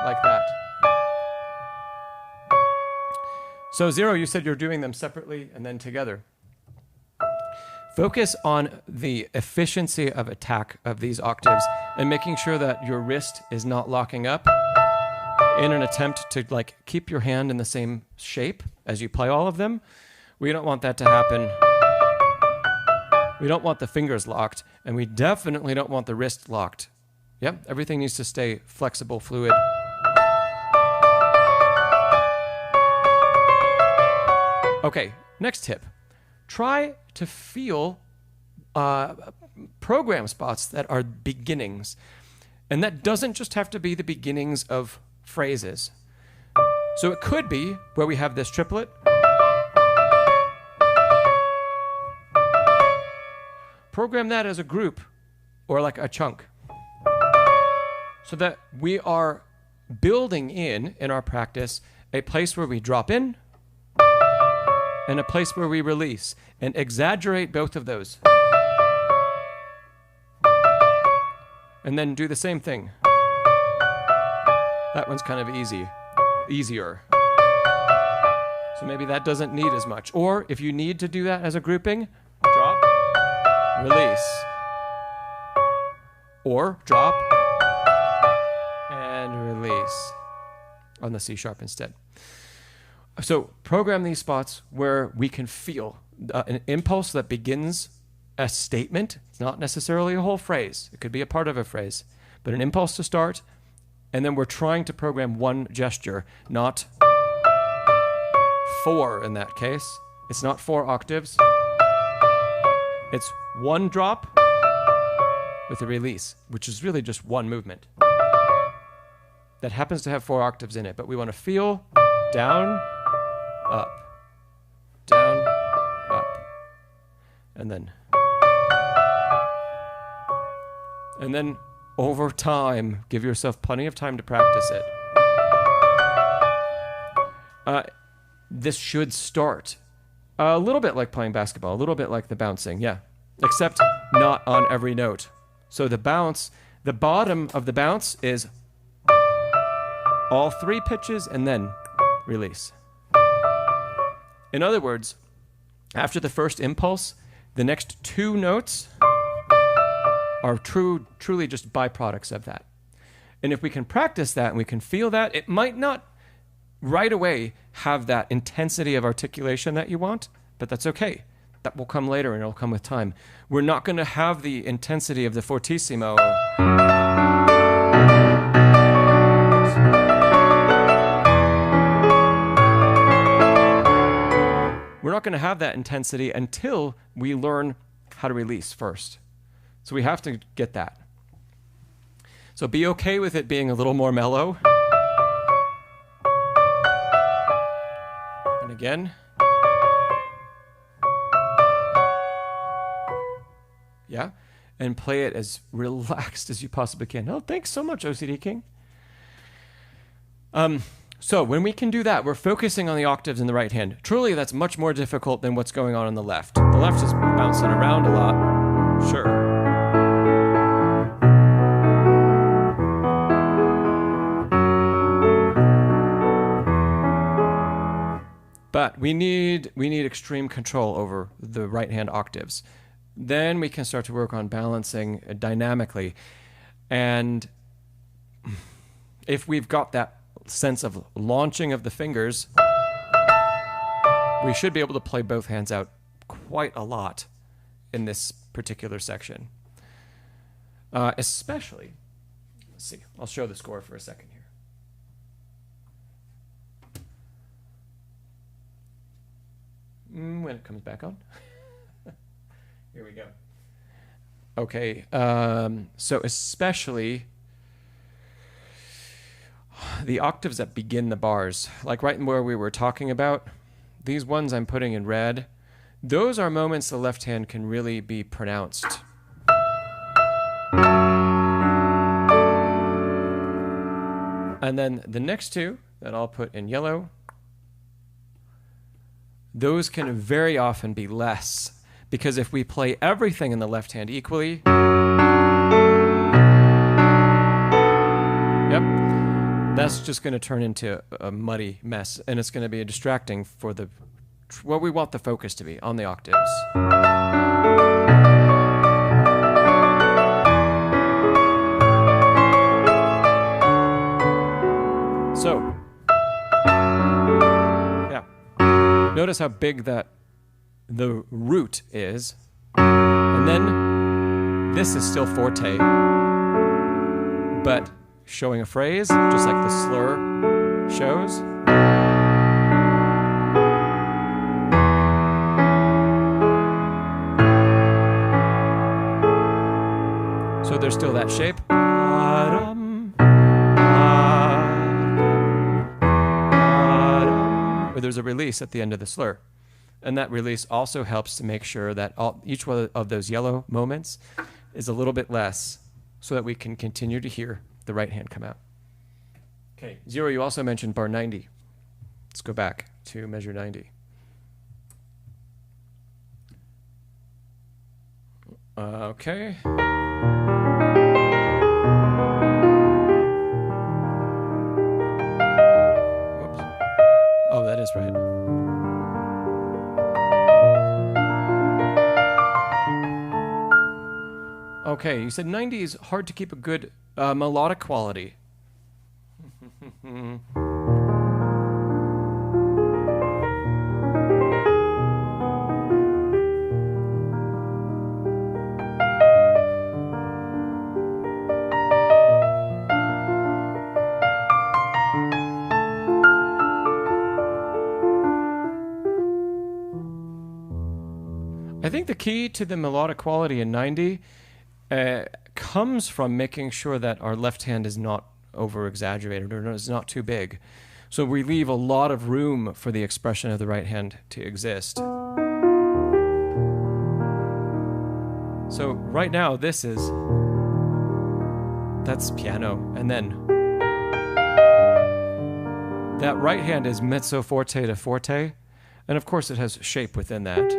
like that. So 0, you said you're doing them separately and then together. Focus on the efficiency of attack of these octaves and making sure that your wrist is not locking up in an attempt to like keep your hand in the same shape as you play all of them. We don't want that to happen. We don't want the fingers locked, and we definitely don't want the wrist locked. Yep, everything needs to stay flexible, fluid. Okay, next tip. Try to feel program spots that are beginnings. And that doesn't just have to be the beginnings of phrases. So it could be where we have this triplet. Program that as a group or like a chunk so that we are building in our practice a place where we drop in and a place where we release, and exaggerate both of those. And then do the same thing. That one's kind of easier. So maybe that doesn't need as much. Or if you need to do that as a grouping, drop, release, or drop and release on the C sharp instead. So program these spots where we can feel an impulse that begins a statement. It's not necessarily a whole phrase. It could be a part of a phrase, but an impulse to start, and then we're trying to program one gesture, not 4 in that case. It's not 4 octaves. It's one drop with a release, which is really just one movement that happens to have 4 octaves in it, but we want to feel down, up, down, up, and then over time, give yourself plenty of time to practice it. This should start a little bit like playing basketball, a little bit like the bouncing, yeah, except not on every note. So the bounce, the bottom of the bounce is all 3 pitches and then release. In other words, after the first impulse, the next 2 notes are truly just byproducts of that. And if we can practice that and we can feel that, it might not right away have that intensity of articulation that you want, but that's okay. That will come later and it'll come with time. We're not going to have the intensity of the fortissimo. We're not going to have that intensity until we learn how to release first. So we have to get that. So be okay with it being a little more mellow. And again. Yeah. And play it as relaxed as you possibly can. Oh, thanks so much, OCD King. So when we can do that, we're focusing on the octaves in the right hand. Truly, that's much more difficult than what's going on the left. The left is bouncing around a lot. Sure. But we need extreme control over the right hand octaves. Then we can start to work on balancing dynamically. And if we've got that sense of launching of the fingers, we should be able to play both hands out quite a lot in this particular section. Especially, let's see, I'll show the score for a second here. When it comes back on. Here we go. Okay, so especially the octaves that begin the bars, like right where we were talking about, these ones I'm putting in red, those are moments the left hand can really be pronounced. And then the next two that I'll put in yellow, those can very often be less, because if we play everything in the left hand equally, yep, that's just going to turn into a muddy mess, and it's going to be distracting for what we want the focus to be on the octaves. So, yeah, notice how big the root is, and then this is still forte, but showing a phrase, just like the slur shows. So there's still that shape. But there's a release at the end of the slur. And that release also helps to make sure that each one of those yellow moments is a little bit less, so that we can continue to hear the right hand come out. Okay, 0, you also mentioned bar 90. Let's go back to measure 90. Okay. Whoops. Oh, that is right. Okay, you said 90 is hard to keep a good melodic quality. I think the key to the melodic quality in 90 comes from making sure that our left hand is not over-exaggerated or is not too big. So we leave a lot of room for the expression of the right hand to exist. So right now, that's piano, and then that right hand is mezzo forte to forte, and of course it has shape within that.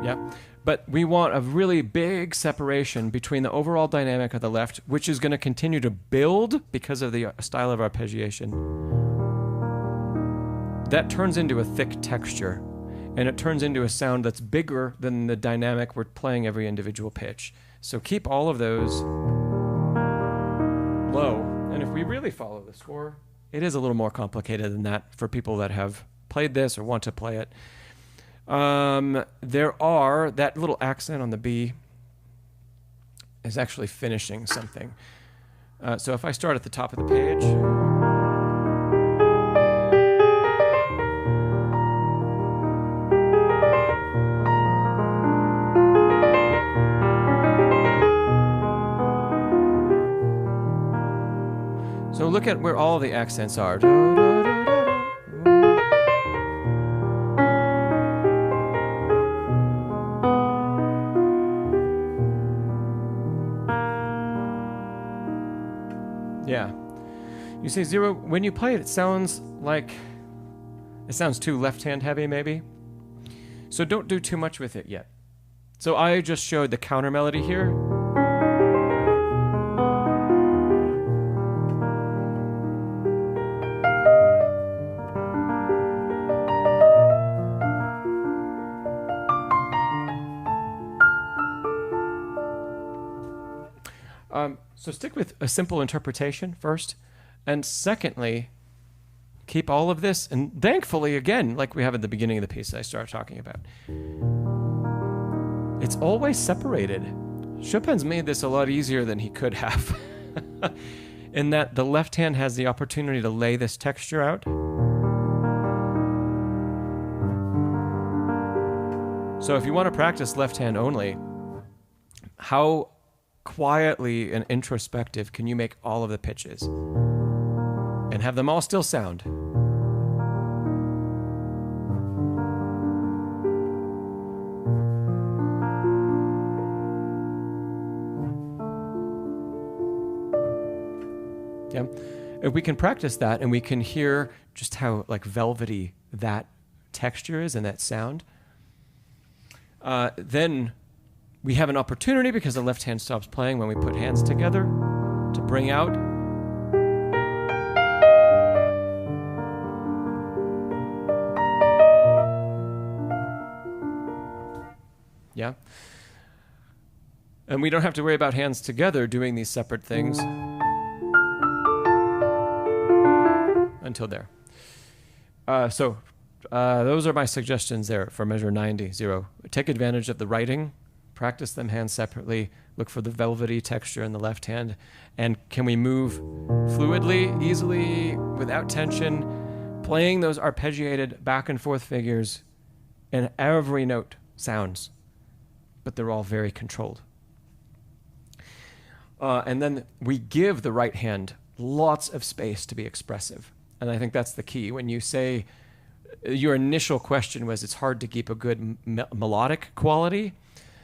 Yeah, but we want a really big separation between the overall dynamic of the left, which is going to continue to build because of the style of arpeggiation. That turns into a thick texture, and it turns into a sound that's bigger than the dynamic we're playing every individual pitch. So keep all of those low, and if we really follow the score, it is a little more complicated than that for people that have played this or want to play it. That little accent on the B is actually finishing something. So if I start at the top of the page, so look at where all the accents are. Yeah. You see, 0, when you play it, it sounds too left-hand heavy, maybe. So don't do too much with it yet. So I just showed the counter melody here. So stick with a simple interpretation first, and secondly, keep all of this, and thankfully, again, like we have at the beginning of the piece that I started talking about, it's always separated. Chopin's made this a lot easier than he could have, in that the left hand has the opportunity to lay this texture out. So if you want to practice left hand only, how quietly and introspective can you make all of the pitches and have them all still sound? Yeah. If we can practice that and we can hear just how like velvety that texture is and that sound, then we have an opportunity, because the left hand stops playing when we put hands together, to bring out yeah. And we don't have to worry about hands together doing these separate things until there. So those are my suggestions there for measure 90, 0. Take advantage of the writing, practice them hands separately, look for the velvety texture in the left hand, and can we move fluidly, easily, without tension, playing those arpeggiated back and forth figures, and every note sounds, but they're all very controlled. And then we give the right hand lots of space to be expressive. And I think that's the key. When you say, your initial question was it's hard to keep a good melodic quality,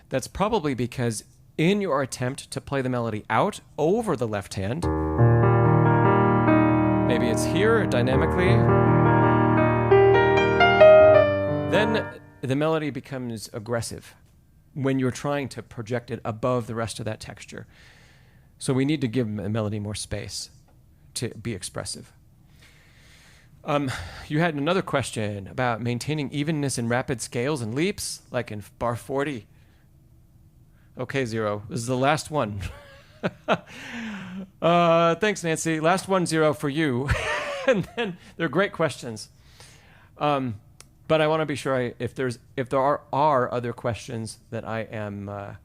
that's probably because in your attempt to play the melody out over the left hand, maybe it's here dynamically, then the melody becomes aggressive when you're trying to project it above the rest of that texture. So we need to give the melody more space to be expressive. You had another question about maintaining evenness in rapid scales and leaps, like in bar 40. Okay, 0. This is the last one. Thanks, Nancy. Last one, 0 for you. And then they're great questions. But I want to be sure if there are other questions, that I am going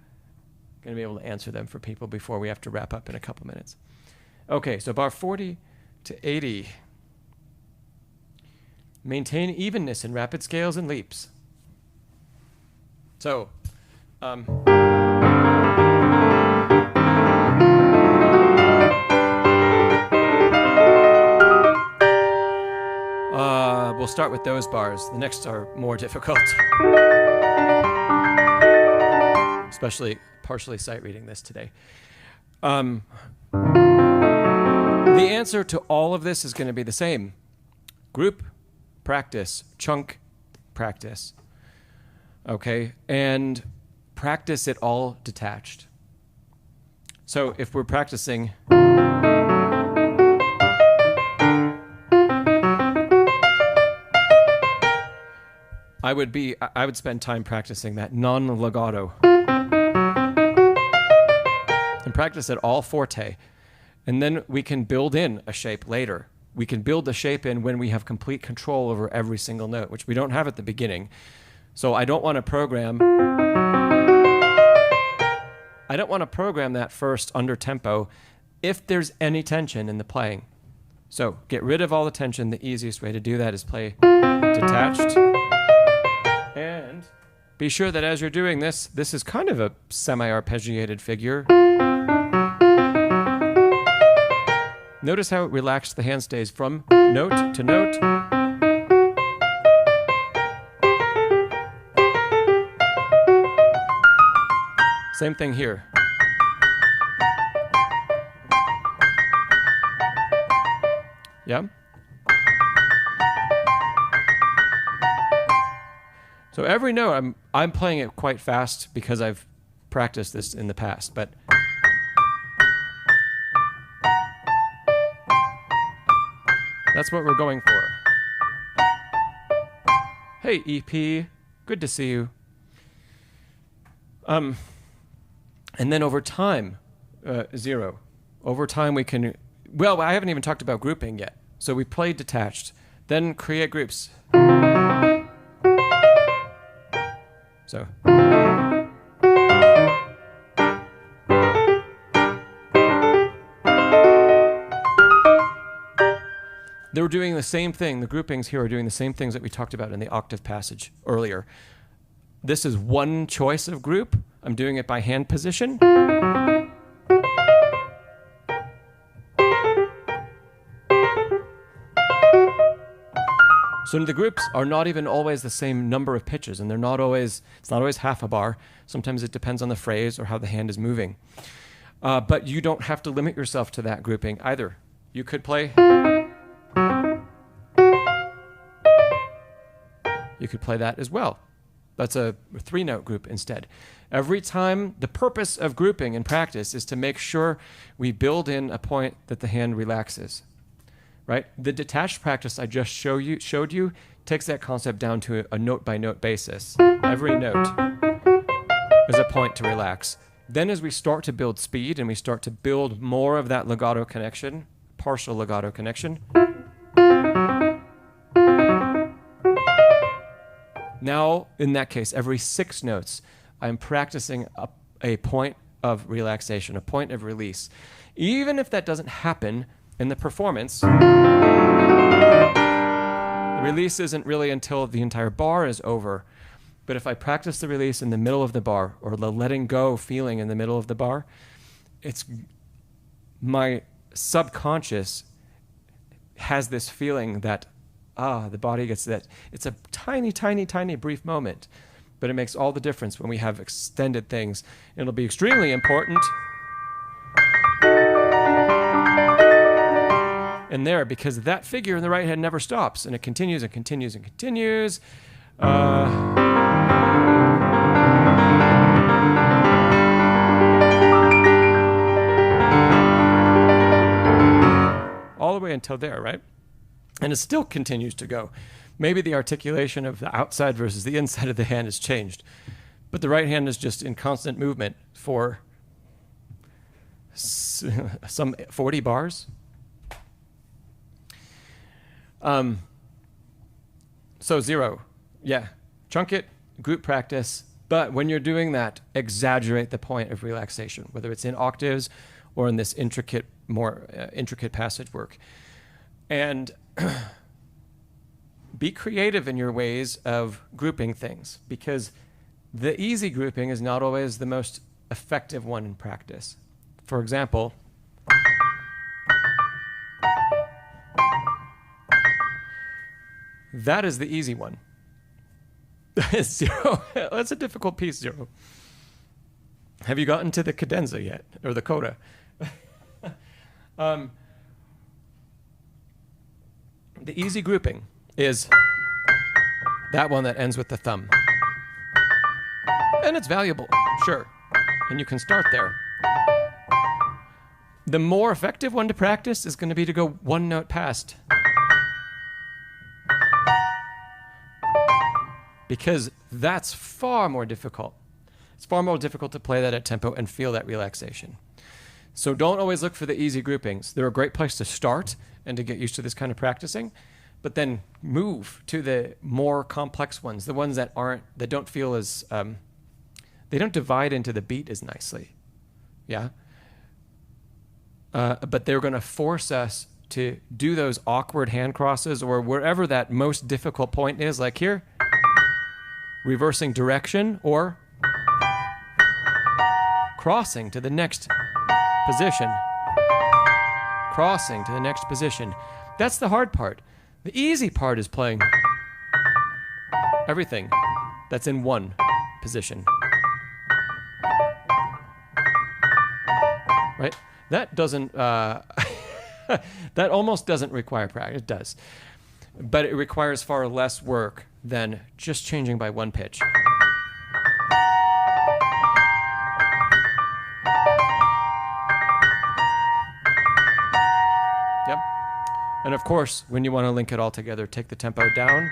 to be able to answer them for people before we have to wrap up in a couple minutes. Okay, so bar 40 to 80. Maintain evenness in rapid scales and leaps. So, we'll start with those bars. The next are more difficult. Especially partially sight reading this today. The answer to all of this is going to be the same. Group practice, chunk practice. Okay? And practice it all detached. So if we're practicing I would spend time practicing that non-legato. And practice it all forte. And then we can build in a shape later. We can build the shape in when we have complete control over every single note, which we don't have at the beginning. So I don't want to program that first under tempo if there's any tension in the playing. So get rid of all the tension. The easiest way to do that is play detached. And be sure that as you're doing this is kind of a semi-arpeggiated figure. Notice how relaxed the hand stays from note to note. Same thing here. Yeah? So every note, I'm playing it quite fast because I've practiced this in the past, but that's what we're going for. Hey, EP, good to see you. And then over time, 0. Over time we can, well, I haven't even talked about grouping yet. So we play detached, then create groups. So. They're doing the same thing. The groupings here are doing the same things that we talked about in the octave passage earlier. This is one choice of group. I'm doing it by hand position. So the groups are not even always the same number of pitches, and it's not always half a bar. Sometimes it depends on the phrase or how the hand is moving. But you don't have to limit yourself to that grouping either. You could play. You could play that as well. That's a 3-note group instead. Every time, the purpose of grouping in practice is to make sure we build in a point that the hand relaxes, right? The detached practice I just showed you takes that concept down to a note-by-note basis. Every note is a point to relax. Then as we start to build speed and we start to build more of that legato connection, partial legato connection, now, in that case, every 6 notes, I'm practicing a point of relaxation, a point of release. Even if that doesn't happen in the performance, the release isn't really until the entire bar is over. But if I practice the release in the middle of the bar, or the letting go feeling in the middle of the bar, it's my subconscious has this feeling that the body gets that. It's a tiny, tiny, tiny brief moment, but it makes all the difference when we have extended things. It'll be extremely important in there because that figure in the right hand never stops, and it continues and continues and continues. All the way until there, right? And it still continues to go. Maybe the articulation of the outside versus the inside of the hand has changed, but the right hand is just in constant movement for some 40 bars. So 0, yeah, chunk it, group practice, but when you're doing that, exaggerate the point of relaxation, whether it's in octaves or in this intricate, more intricate passage work. And be creative in your ways of grouping things, because the easy grouping is not always the most effective one in practice. For example, that is the easy one. 0. That's a difficult piece, 0. Have you gotten to the cadenza yet, or the coda? The easy grouping is that one that ends with the thumb. And it's valuable, sure. And you can start there. The more effective one to practice is going to be to go 1 note past. Because that's far more difficult. It's far more difficult to play that at tempo and feel that relaxation. So don't always look for the easy groupings. They're a great place to start and to get used to this kind of practicing, but then move to the more complex ones, the ones that don't feel as, they don't divide into the beat as nicely, yeah? But they're gonna force us to do those awkward hand crosses or wherever that most difficult point is, like here, reversing direction or crossing to the next position. Crossing to the next position. That's the hard part. The easy part is playing everything that's in one position. Right? That doesn't, that almost doesn't require practice. It does. But it requires far less work than just changing by 1 pitch. Yep. And of course, when you want to link it all together, take the tempo down.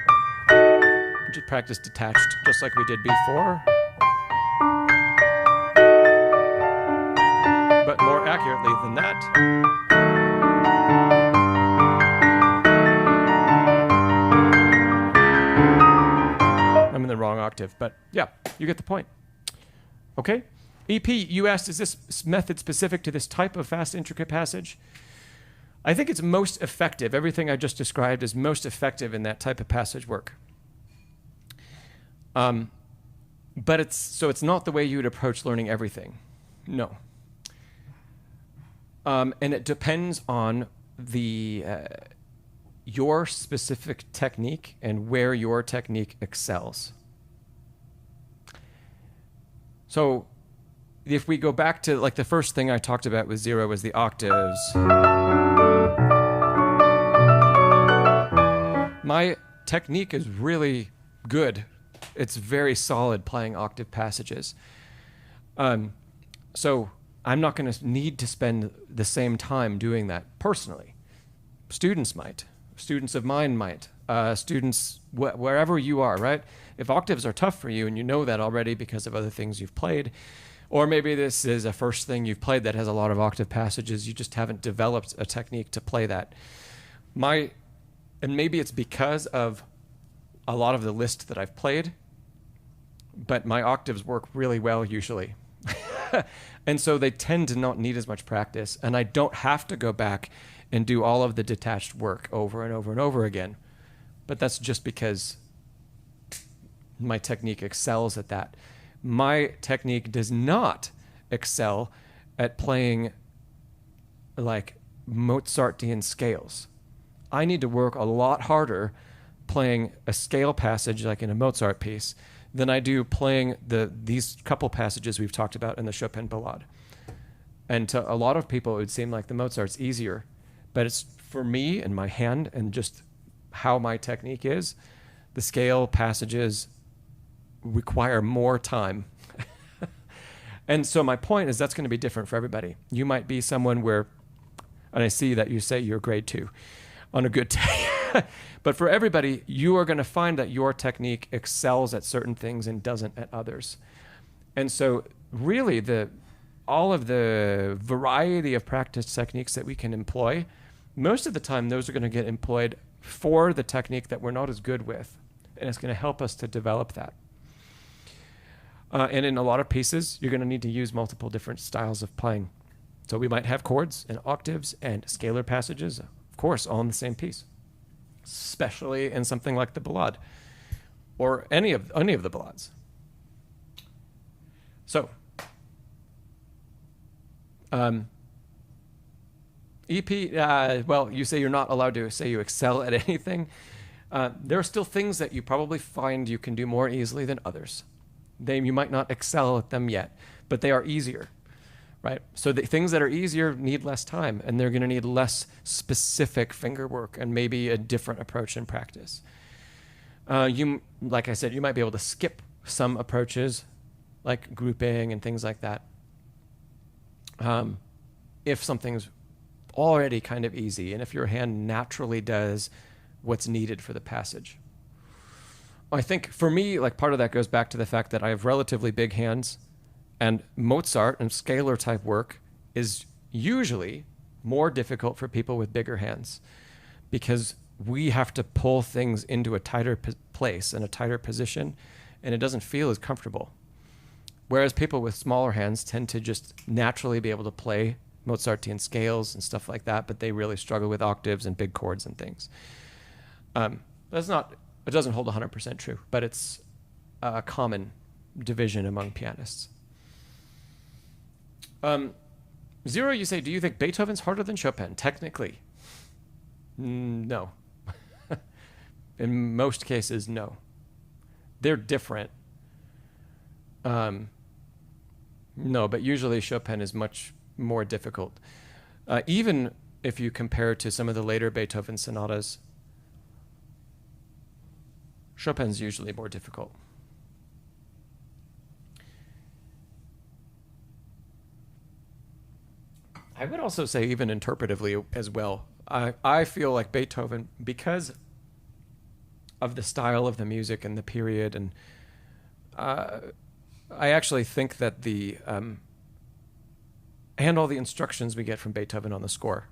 Just practice detached, just like we did before. But more accurately than that. I'm in the wrong octave, but yeah, you get the point. Okay? EP, you asked, is this method specific to this type of fast, intricate passage? I think it's most effective. Everything I just described is most effective in that type of passage work. But it's not the way you would approach learning everything. No. And it depends on your specific technique and where your technique excels. So if we go back to like the first thing I talked about with 0 was the octaves. My technique is really good. It's very solid playing octave passages. So I'm not going to need to spend the same time doing that personally. Students might. Students of mine might. Students wherever you are, right? If octaves are tough for you and you know that already because of other things you've played, or maybe this is a first thing you've played that has a lot of octave passages, you just haven't developed a technique to play that. And maybe it's because of a lot of the list that I've played, but my octaves work really well usually. And so they tend to not need as much practice, and I don't have to go back and do all of the detached work over and over and over again. But that's just because my technique excels at that. My technique does not excel at playing like Mozartian scales. I need to work a lot harder playing a scale passage like in a Mozart piece than I do playing these couple passages we've talked about in the Chopin Ballade. And to a lot of people, it would seem like the Mozart's easier, but it's for me and my hand and just how my technique is, the scale passages require more time. And so my point is that's going to be different for everybody. You might be someone where, and I see that you say you're grade 2 on a good day, but for everybody, you are going to find that your technique excels at certain things and doesn't at others. And so really all of the variety of practice techniques that we can employ, most of the time those are going to get employed for the technique that we're not as good with. And it's going to help us to develop that. And in a lot of pieces, you're going to need to use multiple different styles of playing. So we might have chords and octaves and scalar passages, of course, all in the same piece, especially in something like the Ballade or any of the Ballades. So, EP, well, you say you're not allowed to say you excel at anything. There are still things that you probably find you can do more easily than others. You might not excel at them yet, but they are easier, right? So the things that are easier need less time, and they're going to need less specific finger work and maybe a different approach in practice. Like I said, you might be able to skip some approaches, like grouping and things like that, if something's already kind of easy, and if your hand naturally does what's needed for the passage. I think for me, like part of that goes back to the fact that I have relatively big hands, and Mozart and scalar type work is usually more difficult for people with bigger hands because we have to pull things into a tighter place and a tighter position, and it doesn't feel as comfortable. Whereas people with smaller hands tend to just naturally be able to play Mozartian scales and stuff like that, but they really struggle with octaves and big chords and things. It doesn't hold 100% true, but it's a common division among pianists. Zero, you say, do you think Beethoven's harder than Chopin? Technically, no. In most cases, no. They're different. No, but usually Chopin is much more difficult. Even if you compare to some of the later Beethoven sonatas, Chopin's usually more difficult. I would also say even interpretively as well. I feel like Beethoven, because of the style of the music and the period, and I actually think that and all the instructions we get from Beethoven on the score.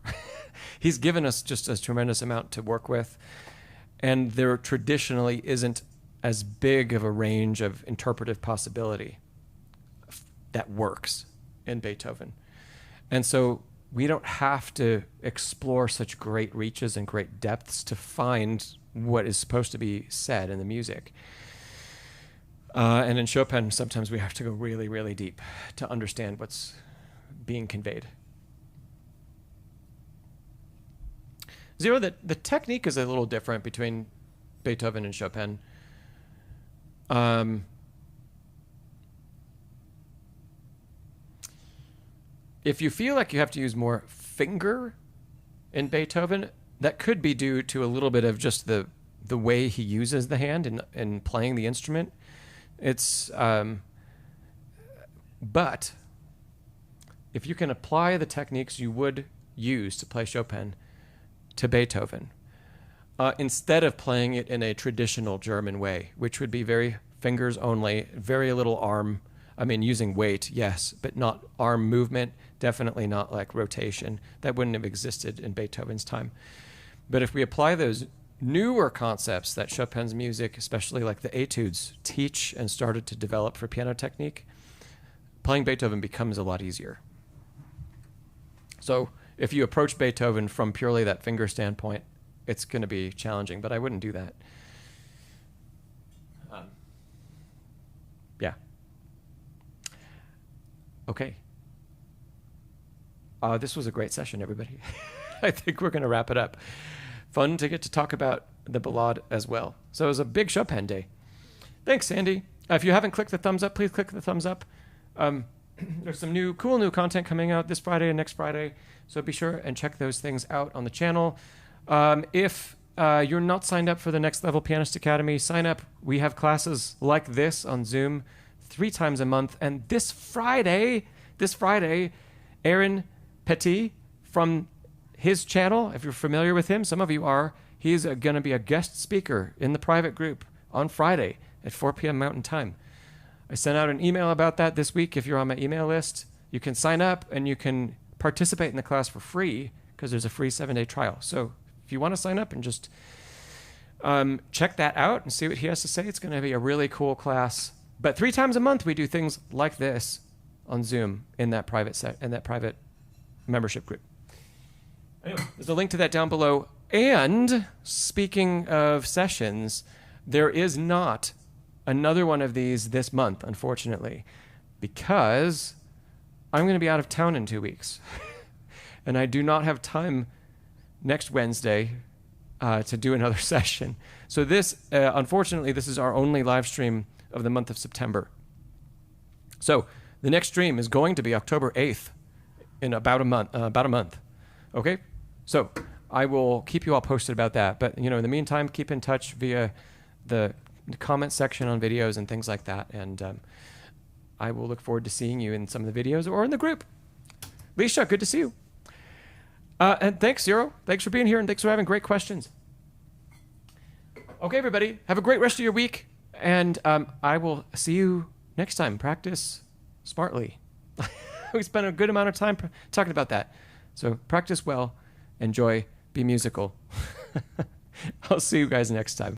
He's given us just a tremendous amount to work with. And there traditionally isn't as big of a range of interpretive possibility that works in Beethoven. And so we don't have to explore such great reaches and great depths to find what is supposed to be said in the music. And in Chopin, sometimes we have to go really, really deep to understand what's being conveyed. Zero, the technique is a little different between Beethoven and Chopin. If you feel like you have to use more finger in Beethoven, that could be due to a little bit of just the the way he uses the hand in playing the instrument. It's but if you can apply the techniques you would use to play Chopin to Beethoven, instead of playing it in a traditional German way, which would be very fingers only, very little arm, I mean, using weight, yes, but not arm movement, definitely not like rotation. That wouldn't have existed in Beethoven's time. But if we apply those newer concepts that Chopin's music, especially like the etudes, teach and started to develop for piano technique, playing Beethoven becomes a lot easier. So if you approach Beethoven from purely that finger standpoint, it's going to be challenging, but I wouldn't do that. Yeah. Okay. This was a great session, everybody. I think we're going to wrap it up. Fun to get to talk about the ballade as well. So it was a big Chopin day. Thanks, Sandy. If you haven't clicked the thumbs up, please click the thumbs up. There's some cool new content coming out this Friday and next Friday, so be sure and check those things out on the channel. If you're not signed up for the Next Level Pianist Academy, sign up. We have classes like this on Zoom 3 times a month. And this Friday, Aaron Petit from his channel, if you're familiar with him, some of you are, he's going to be a guest speaker in the private group on Friday at 4 p.m. Mountain Time. I sent out an email about that this week. If you're on my email list, you can sign up and you can participate in the class for free because there's a free 7-day trial. So if you want to sign up and just check that out and see what he has to say, it's going to be a really cool class. But 3 times a month, we do things like this on Zoom in that private membership group. Anyway, there's a link to that down below. And speaking of sessions, there is not another one of these this month, unfortunately, because I'm going to be out of town in 2 weeks. And I do not have time next Wednesday to do another session. So this, unfortunately, this is our only live stream of the month of September. So the next stream is going to be October 8th in about a month. Okay? So I will keep you all posted about that. But, in the meantime, keep in touch via the comment section on videos and things like that. And I will look forward to seeing you in some of the videos or in the group. Leisha, good to see you. And thanks, Zero. Thanks for being here, and thanks for having great questions. Okay, everybody, have a great rest of your week, and I will see you next time. Practice smartly. We spent a good amount of time talking about that. So practice well, enjoy, be musical. I'll see you guys next time.